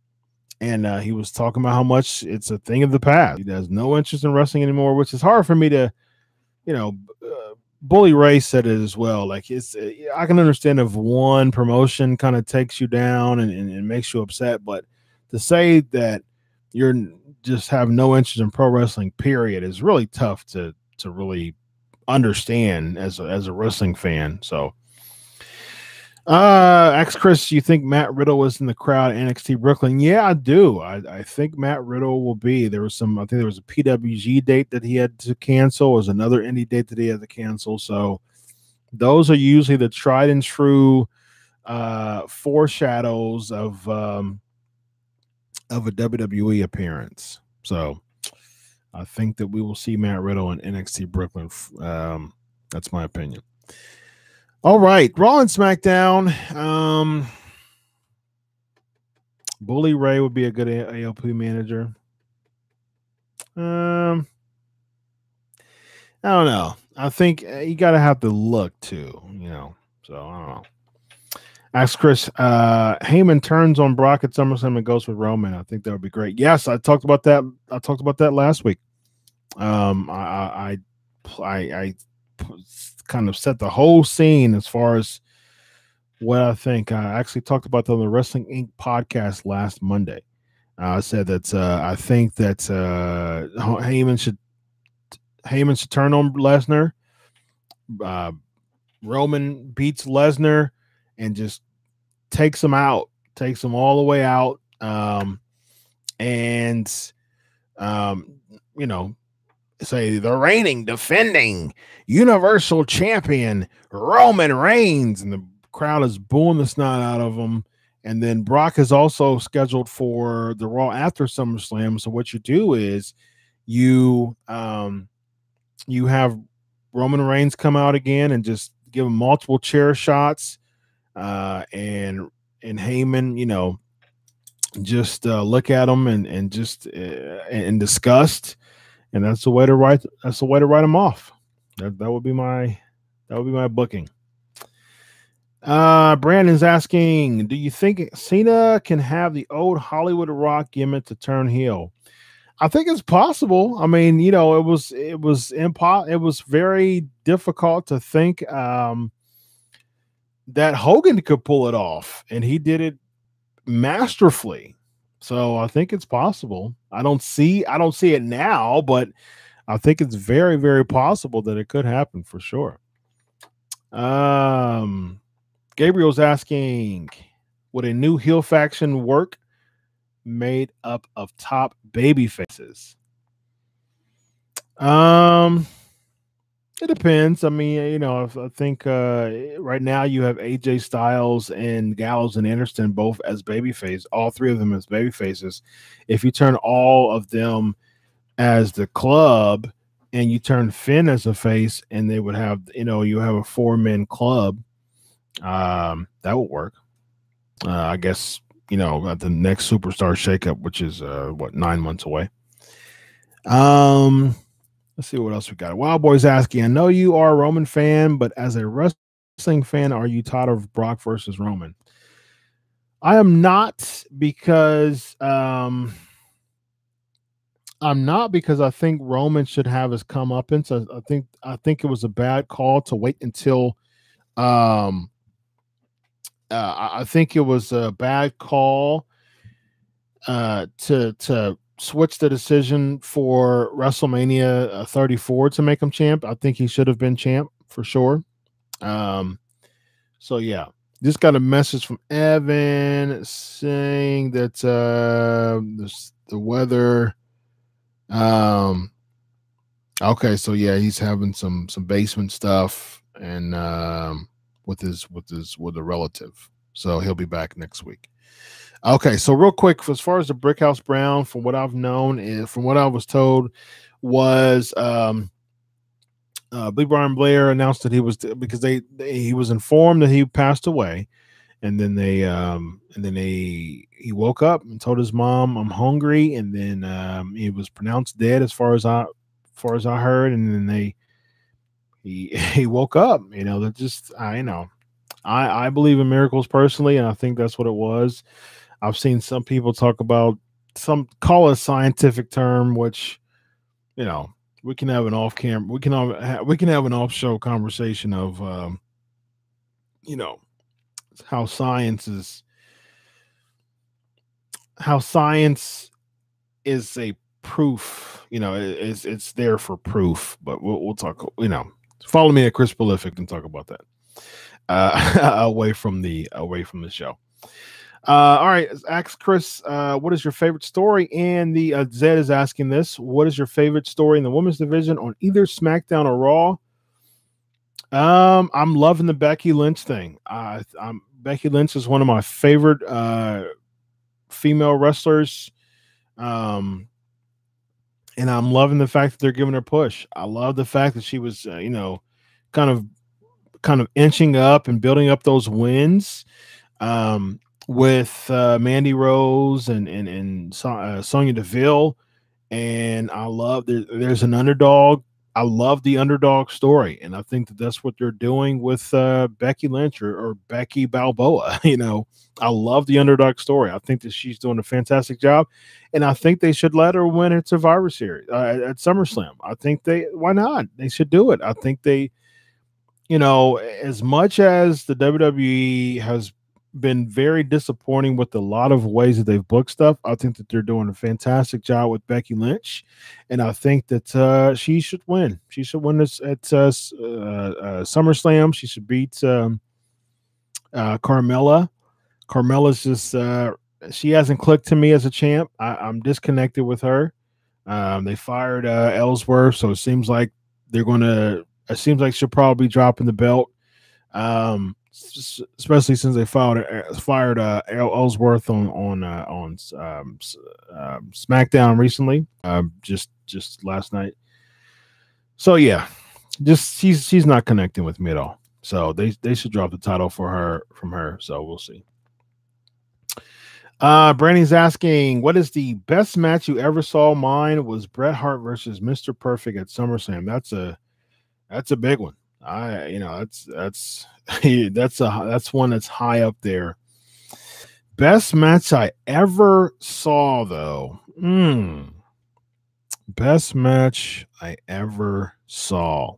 [SPEAKER 1] and he was talking about how much it's a thing of the past. He has no interest in wrestling anymore, which is hard for me to, Bully Ray said it as well. Like I can understand if one promotion kind of takes you down and makes you upset, but to say that you're just have no interest in pro wrestling, period, is really tough to really understand as a wrestling fan. So, ask Chris, you think Matt Riddle was in the crowd at NXT Brooklyn? Yeah, I do. I think Matt Riddle will be. I think there was a PWG date that he had to cancel. There was another indie date that he had to cancel. So those are usually the tried and true foreshadows of a WWE appearance. So I think that we will see Matt Riddle in NXT Brooklyn. That's my opinion. All right, Raw and SmackDown. Bully Ray would be a good AOP manager. I don't know. I think you got to have to look too, you know. So I don't know. Ask Chris. Heyman turns on Brock at SummerSlam and goes with Roman. I think that would be great. Yes, I talked about that. I talked about that last week. I kind of set the whole scene as far as what I think. I actually talked about that on the Wrestling Inc. podcast last Monday. I said that I think that Heyman should turn on Lesnar. Roman beats Lesnar and just takes him out, takes him all the way out. You know, say the reigning, defending Universal Champion Roman Reigns, and the crowd is booing the snot out of him. And then Brock is also scheduled for the Raw after SummerSlam. So what you do is you have Roman Reigns come out again and just give him multiple chair shots, and Heyman, you know, just look at him and just in disgust, and that's the way to write him off. That would be my booking. Brandon's asking, do you think Cena can have the old Hollywood Rock gimmick to turn heel? I think it's possible. I mean, you know, it was very difficult to think that Hogan could pull it off, and he did it masterfully. So I think it's possible. I don't see it now, but I think it's very, very possible that it could happen for sure. Gabriel's asking, would a new heel faction work made up of top baby faces? It depends. I mean, you know, I think right now you have AJ Styles and Gallows and Anderson both as babyface, all three of them as baby faces. If you turn all of them as the club and you turn Finn as a face, and they would have, you know, you have a 4-man club, that would work. I guess, you know, at the next superstar shakeup, which is 9 months away. Let's see what else we got. Wild Boy's asking, I know you are a Roman fan, but as a wrestling fan, are you tired of Brock versus Roman? I am not, because I'm not, because I think Roman should have his comeuppance. I think it was a bad call to wait until I think it was a bad call to switch the decision for WrestleMania 34 to make him champ. I think he should have been champ for sure. So yeah, just got a message from Evan saying that the weather. Okay, so yeah, he's having some basement stuff and with a relative, so he'll be back next week. Okay, so real quick, as far as the Brickhouse Brown, from what I've known, is from what I was told, was Big Brian Blair announced that he was, because he was informed that he passed away, and then he woke up and told his mom, "I'm hungry," and then he was pronounced dead as far as I heard, and then he woke up. You know, that just I believe in miracles personally, and I think that's what it was. I've seen some people talk about, some call it a scientific term, which, you know, we can have an off-camera, we can have an off-show conversation of, you know, how science is a proof. You know, it's there for proof. But we'll talk. You know, follow me at Chris Prolific and talk about that away from the show. All right, ask Chris, what is your favorite story? And the Zed is asking this: what is your favorite story in the women's division on either SmackDown or Raw? I'm loving the Becky Lynch thing. Becky Lynch is one of my favorite female wrestlers, and I'm loving the fact that they're giving her a push. I love the fact that she was, you know, kind of inching up and building up those wins. with Mandy Rose and Sonya Deville. And I love there's an underdog. I love the underdog story, and I think that that's what they're doing with Becky Lynch or Becky Balboa. You know, I love the underdog story. I think that she's doing a fantastic job, and I think they should let her win at Survivor Series at SummerSlam. I think why not? They should do it. I think they, you know, as much as the WWE has been very disappointing with a lot of ways that they've booked stuff, I think that they're doing a fantastic job with Becky Lynch, and I think that she should win. She should win this at SummerSlam. She should beat Carmella. Carmella's just she hasn't clicked to me as a champ. I'm disconnected with her. They fired Ellsworth, so it seems like they're going to. It seems like she'll probably be dropping the belt. Especially since they fired Ellsworth on SmackDown recently, just last night. So yeah, just she's not connecting with me at all. So they should drop the title from her. So we'll see. Brandy's asking, what is the best match you ever saw? Mine was Bret Hart versus Mr. Perfect at SummerSlam. That's a big one. That's one that's high up there. Best match I ever saw, though. Best match I ever saw.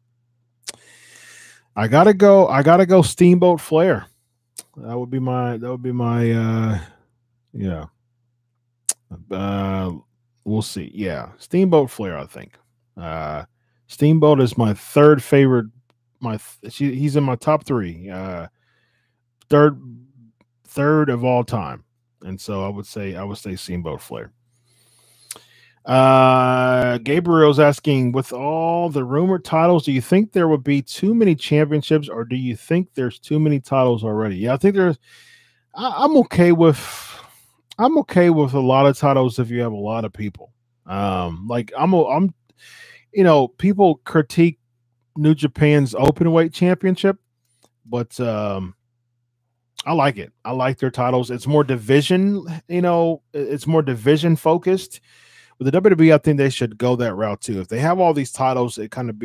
[SPEAKER 1] I gotta go Steamboat Flair. That would be my yeah. We'll see. Yeah, Steamboat Flair, I think. Steamboat is my third favorite. He's in my top three. Third of all time. And so I would say Steamboat Flair. Gabriel's asking, with all the rumored titles, do you think there would be too many championships, or do you think there's too many titles already? Yeah, I think I'm okay with a lot of titles if you have a lot of people. People critique New Japan's openweight championship, but I like it. I like their titles. It's more division, it's more division focused. With the WWE, I think they should go that route too. If they have all these titles, it kind of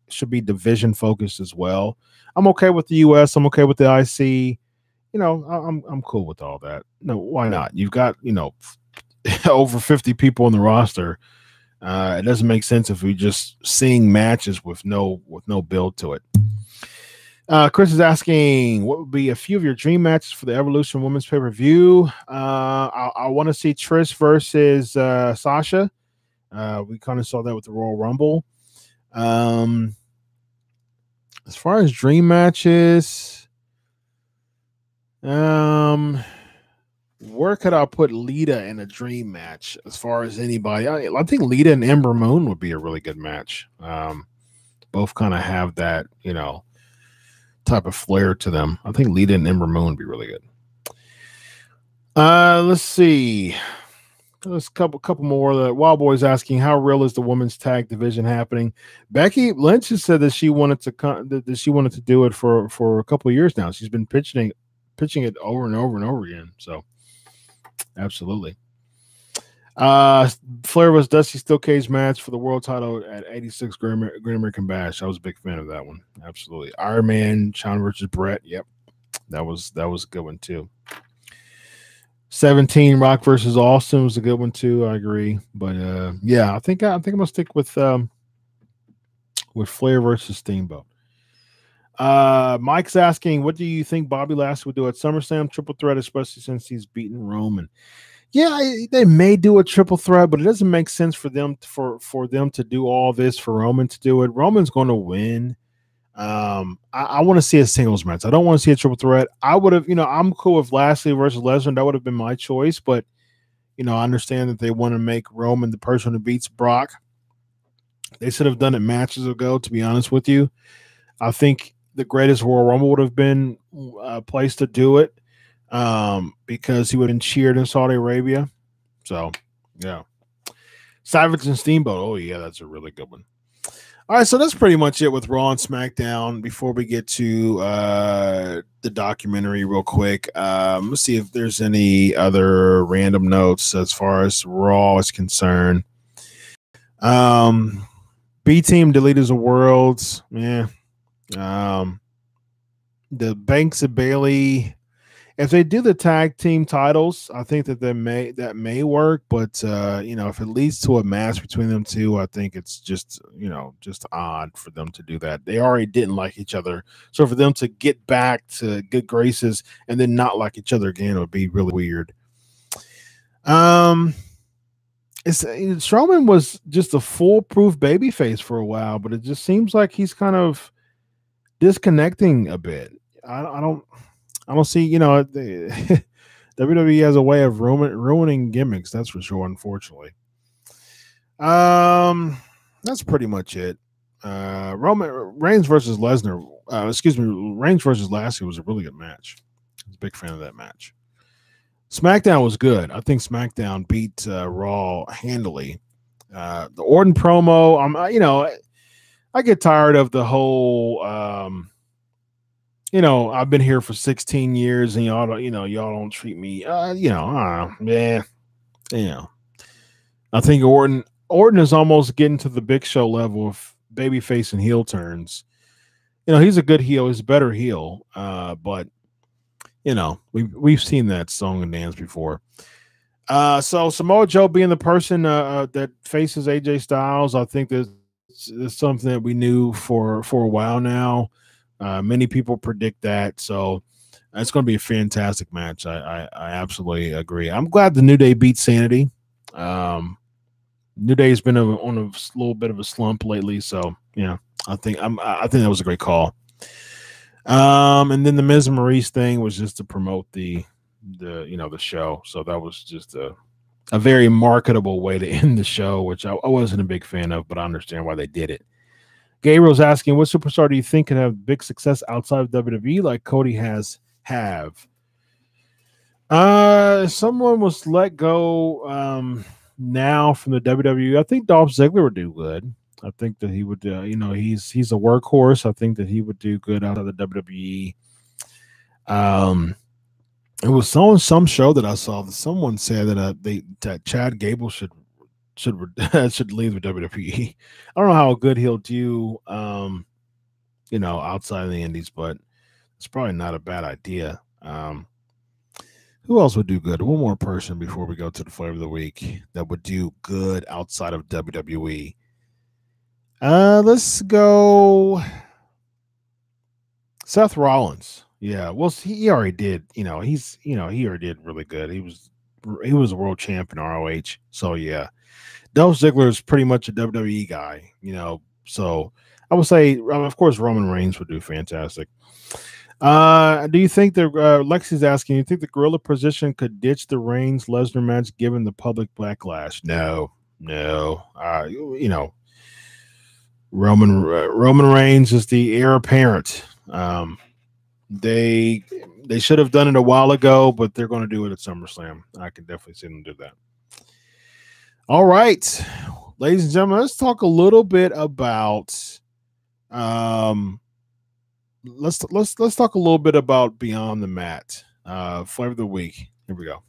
[SPEAKER 1] should be division focused as well. I'm okay with the US. I'm okay with the IC. I'm cool with all that. No, why not? You've got over 50 people on the roster. It doesn't make sense if we're just seeing matches with no build to it. Chris is asking, what would be a few of your dream matches for the Evolution Women's pay-per-view? I want to see Trish versus Sasha. We kind of saw that with the Royal Rumble. As far as dream matches, where could I put Lita in a dream match as far as anybody? I think Lita and Ember Moon would be a really good match. Both kind of have that, type of flair to them. I think Lita and Ember Moon would be really good. Let's see. There's a couple more. The Wild Boy's asking, how real is the women's tag division happening? Becky Lynch has said that she wanted to do it for a couple of years now. She's been pitching it over and over and over again. So absolutely. Flair was Dusty Steel Cage match for the world title at 86 Great American Bash. I was a big fan of that one. Absolutely. Iron Man, Shawn versus Brett. Yep. That was a good one too. 17 Rock versus Austin was a good one too. I agree. But yeah, I think I'm gonna stick with Flair versus Steamboat. Mike's asking, what do you think Bobby Lashley would do at SummerSlam triple threat, especially since he's beaten Roman? Yeah, they may do a triple threat, but it doesn't make sense for them to do all this for Roman to do it. Roman's going to win. I want to see a singles match. I don't want to see a triple threat. I would have, I'm cool with Lashley versus Lesnar. That would have been my choice, but I understand that they want to make Roman the person who beats Brock. They should have done it matches ago, to be honest with you. I think the greatest Royal Rumble would have been a place to do it. Because he would have been cheered in Saudi Arabia. So, yeah. Savage and Steamboat. Oh, yeah, that's a really good one. All right, so that's pretty much it with Raw and SmackDown. Before we get to the documentary, real quick, let's see if there's any other random notes as far as Raw is concerned. B Team deleted the worlds, yeah. The Banks of Bailey. If they do the tag team titles, I think that may work. But you know, if it leads to a match between them two, I think it's just just odd for them to do that. They already didn't like each other, so for them to get back to good graces and then not like each other again would be really weird. Strowman was just a foolproof babyface for a while, but it just seems like he's kind of disconnecting a bit. I don't see, WWE has a way of ruining gimmicks, that's for sure, unfortunately. That's pretty much it. Reigns versus Lesnar, Reigns versus Lashley was a really good match. I was a big fan of that match. SmackDown was good. I think SmackDown beat Raw handily. The Orton promo, I get tired of the whole I've been here for 16 years and y'all don't treat me, I think Orton is almost getting to the Big Show level of babyface and heel turns. He's a good heel, he's a better heel, but we've seen that song and dance before. So Samoa Joe being the person that faces AJ Styles, I think that's something that we knew for a while now. Many people predict that, so it's going to be a fantastic match. I absolutely agree. I'm glad the New Day beat Sanity. New Day's been on a little bit of a slump lately, so yeah, I think that was a great call. And then the Miz and Maurice thing was just to promote the show, so that was just a very marketable way to end the show, which I wasn't a big fan of, but I understand why they did it. Gabriel's asking, what superstar do you think can have big success outside of WWE like Cody have? Someone was let go now from the WWE. I think Dolph Ziggler would do good. I think that he would, he's a workhorse. I think that he would do good out of the WWE. It was some show that I saw that someone said that Chad Gable should leave the WWE. I don't know how good he'll do, outside of the Indies, but it's probably not a bad idea. Who else would do good? One more person before we go to the flavor of the week that would do good outside of WWE. Let's go Seth Rollins. Yeah, well, he already did. He already did really good. He was a world champion ROH. So yeah, Dolph Ziggler is pretty much a WWE guy. So I would say, of course, Roman Reigns would do fantastic. Do you think that Lexi's asking? You think the gorilla position could ditch the Reigns Lesnar match given the public backlash? No. Roman Reigns is the heir apparent. They should have done it a while ago, but they're going to do it at SummerSlam. I can definitely see them do that. All right, ladies and gentlemen, let's talk a little bit about let's talk a little bit about Beyond the Mat. Flavor of the week. Here we go.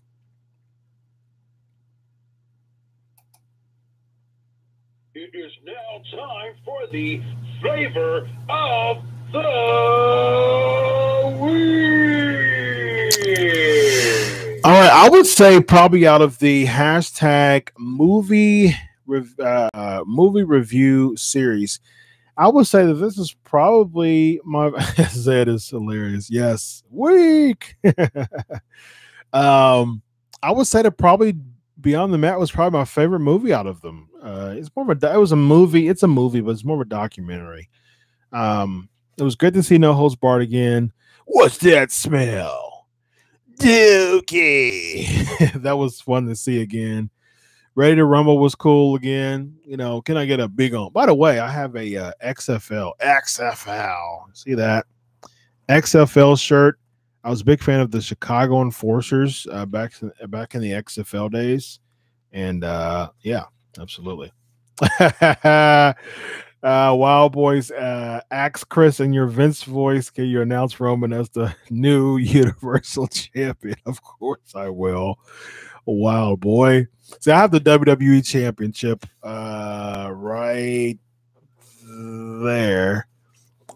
[SPEAKER 2] It is now time for the flavor of the week.
[SPEAKER 1] All right, I would say probably out of the hashtag movie review series, I would say that this is probably my that is hilarious. Yes, week. I would say that probably Beyond the Mat was probably my favorite movie out of them. It's more of a movie, but it's more of a documentary. It was great to see No Holds Barred again. What's that smell? Dookie. That was fun to see again. Ready to Rumble was cool again. Can I get a big on? By the way, I have a XFL. See that? XFL shirt. I was a big fan of the Chicago Enforcers back in the XFL days. And yeah, absolutely. Wild Boys, ask Chris in your Vince voice, can you announce Roman as the new Universal Champion? Of course I will. Wild Boy. So I have the WWE Championship right there.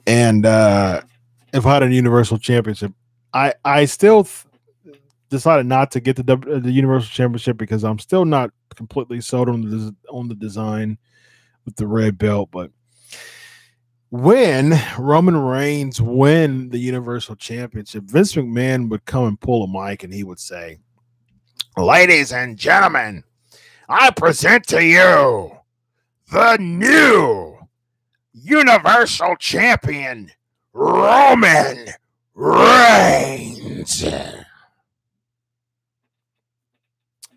[SPEAKER 1] And if I had a Universal Championship, I still decided not to get the Universal Championship because I'm still not completely sold on the design with the red belt. But when Roman Reigns win the Universal Championship, Vince McMahon would come and pull a mic and he would say, "Ladies and gentlemen, I present to you the new Universal Champion, Roman Reigns."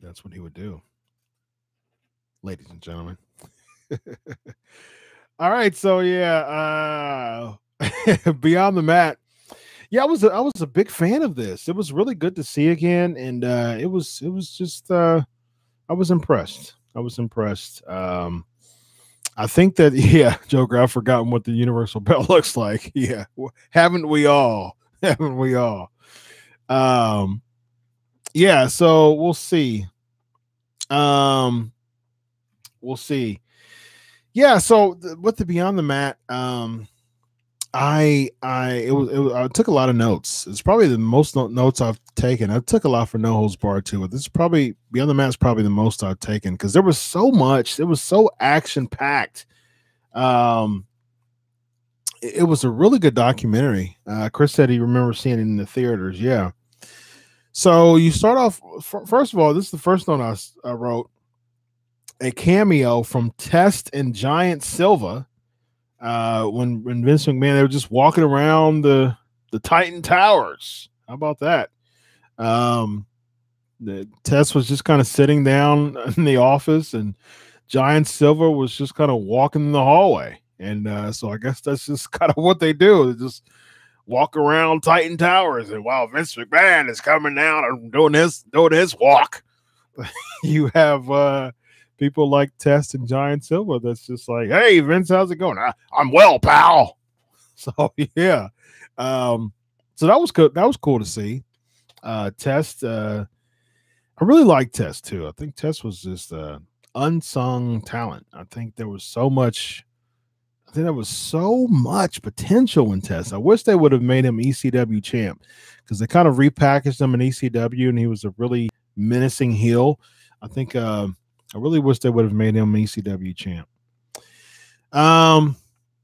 [SPEAKER 1] That's what he would do, ladies and gentlemen. All right, so yeah, Beyond the Mat. Yeah, I was a big fan of this. It was really good to see again, and it was just I was impressed. I was impressed. I think that Joker, I've forgotten what the Universal Belt looks like. Yeah, haven't we all? Haven't we all? Yeah, so we'll see. We'll see. Yeah, so with the Beyond the Mat, I took a lot of notes. It's probably the most notes I've taken. I took a lot for No Holds Barred too. This is probably Beyond the Mat is probably the most I've taken because there was so much. It was so action packed. It was a really good documentary. Chris said he remembers seeing it in the theaters. Yeah. So you start off. First of all, this is the first note I wrote. A cameo from Test and Giant Silva. When Vince McMahon, they were just walking around the Titan Towers. How about that? The Test was just kind of sitting down in the office, and Giant Silva was just kind of walking in the hallway. And so I guess that's just kind of what they do. They just walk around Titan Towers, and while Vince McMahon is coming down and doing his walk, you have people like Test and Giant Silva that's just like, "Hey, Vince, how's it going?" "I'm well, pal." So yeah, so that was good. That was cool to see. Test, I really like Test too. I think Test was just unsung talent. I think there was so much. I think there was so much potential in Test. I wish they would have made him ECW champ because they kind of repackaged him in ECW, and he was a really menacing heel. I think. I really wish they would have made him ECW champ.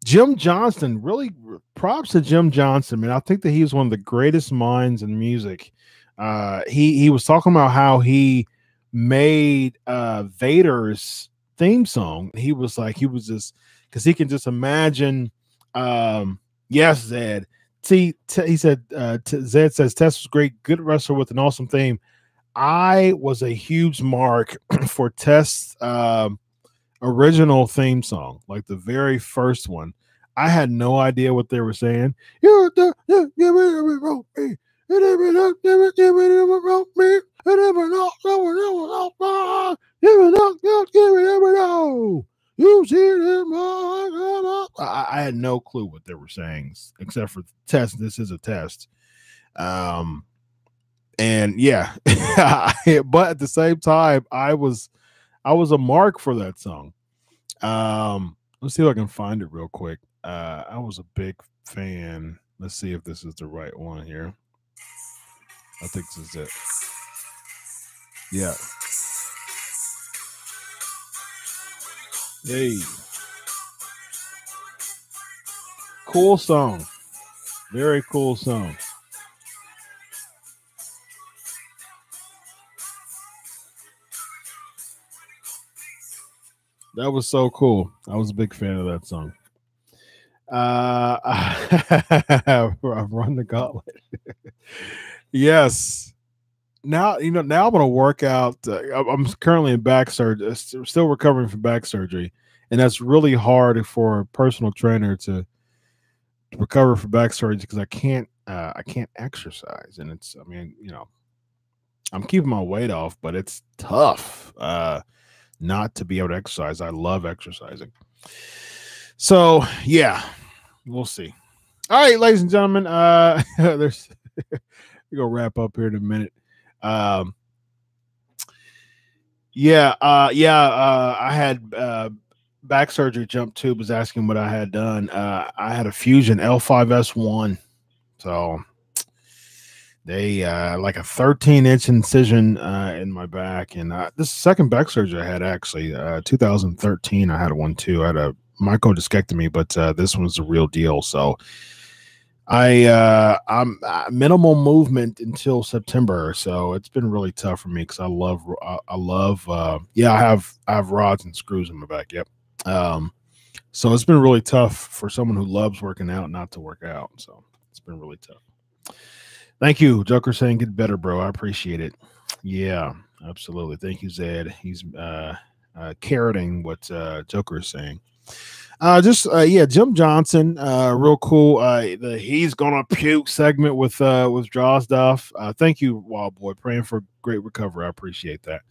[SPEAKER 1] Jim Johnston, really props to Jim Johnston, man. I think that he's one of the greatest minds in music. He was talking about how he made Vader's theme song. He was just because he can just imagine. Yes, Zed. See, he said Zed says Test was great, good wrestler with an awesome theme. I was a huge mark for Test's original theme song, like the very first one. I had no idea what they were saying. I had no clue what they were saying, except for Test. This is a test. And yeah, but at the same time, I was a mark for that song. Let's see if I can find it real quick. I was a big fan. Let's see if this is the right one here. I think this is it. Yeah. Hey. Cool song. Very cool song. That was so cool. I was a big fan of that song. I've run the gauntlet. Yes. Now, now I'm going to work out. I'm currently in back surgery, still recovering from back surgery. And that's really hard for a personal trainer to recover from back surgery because I can't exercise. And I'm keeping my weight off, but it's tough. Not to be able to exercise. I love exercising. So yeah, we'll see. All right, ladies and gentlemen, there's we're gonna wrap up here in a minute. I had back surgery. Jump Tube was asking what I had done. I had a fusion L5S1. So they like a 13-inch incision in my back, and this second back surgery I had actually 2013. I had one too. I had a microdiscectomy, but this one's the real deal. So I'm minimal movement until September. So it's been really tough for me because I love I have rods and screws in my back. Yep. So it's been really tough for someone who loves working out not to work out. So it's been really tough. Thank you, Joker, saying get better, bro. I appreciate it. Yeah, absolutely. Thank you, Zed. He's carroting what Joker is saying. Jim Johnson, real cool. The he's gonna puke segment with Draw Stuff. Thank you, Wild Boy. Praying for great recovery. I appreciate that.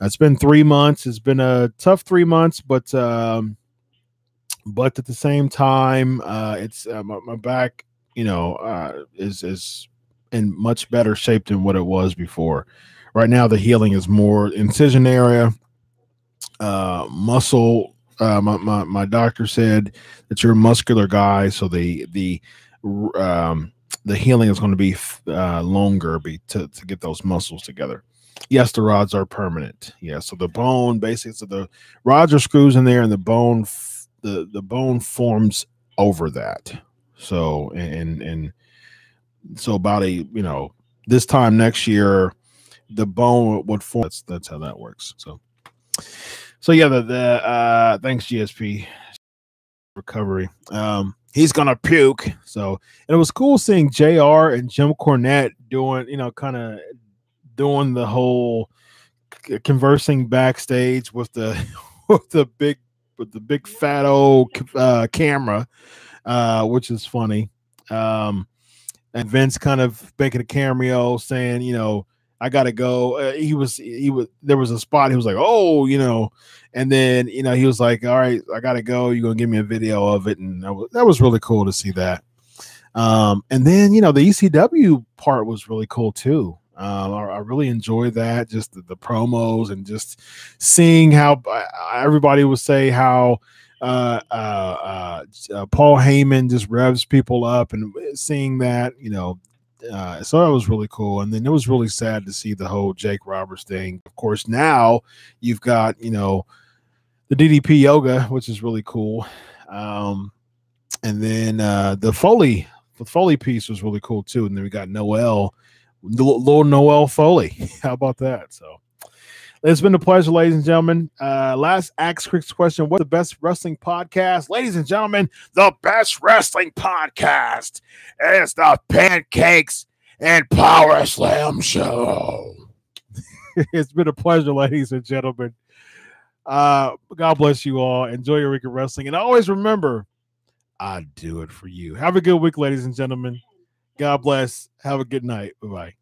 [SPEAKER 1] It's been 3 months. It's been a tough 3 months, but at the same time, it's my back, is in much better shape than what it was before. Right now, the healing is more incision area, muscle. My doctor said that you're a muscular guy, so the healing is going to be longer, to get those muscles together. Yes, the rods are permanent. Yeah, so the bone basically, so the rods are screws in there, and the bone forms over that. So and so about this time next year, the bone would form. That's how that works. So yeah, the thanks GSP recovery. He's gonna puke. So and it was cool seeing JR and Jim Cornette doing, kind of doing the whole conversing backstage with the with the big fat old camera, which is funny. And Vince kind of making a cameo saying, I gotta go. There was a spot. He was like, oh, and then, he was like, all right, I gotta go. You're going to give me a video of it. And that was really cool to see that. And then, the ECW part was really cool too. I really enjoyed that. Just the promos and just seeing how everybody would say how, Paul Heyman just revs people up, and seeing that, so that was really cool. And then it was really sad to see the whole Jake Roberts thing. Of course, now you've got, the DDP yoga, which is really cool. And then the Foley piece was really cool too. And then we got Noel, little Noel Foley. How about that? So it's been a pleasure, ladies and gentlemen. Last Ask Chris question. What's the best wrestling podcast? Ladies and gentlemen, the best wrestling podcast is the Pancakes and Powerslam Show. It's been a pleasure, ladies and gentlemen. God bless you all. Enjoy your week of wrestling. And always remember, I do it for you. Have a good week, ladies and gentlemen. God bless. Have a good night. Bye-bye.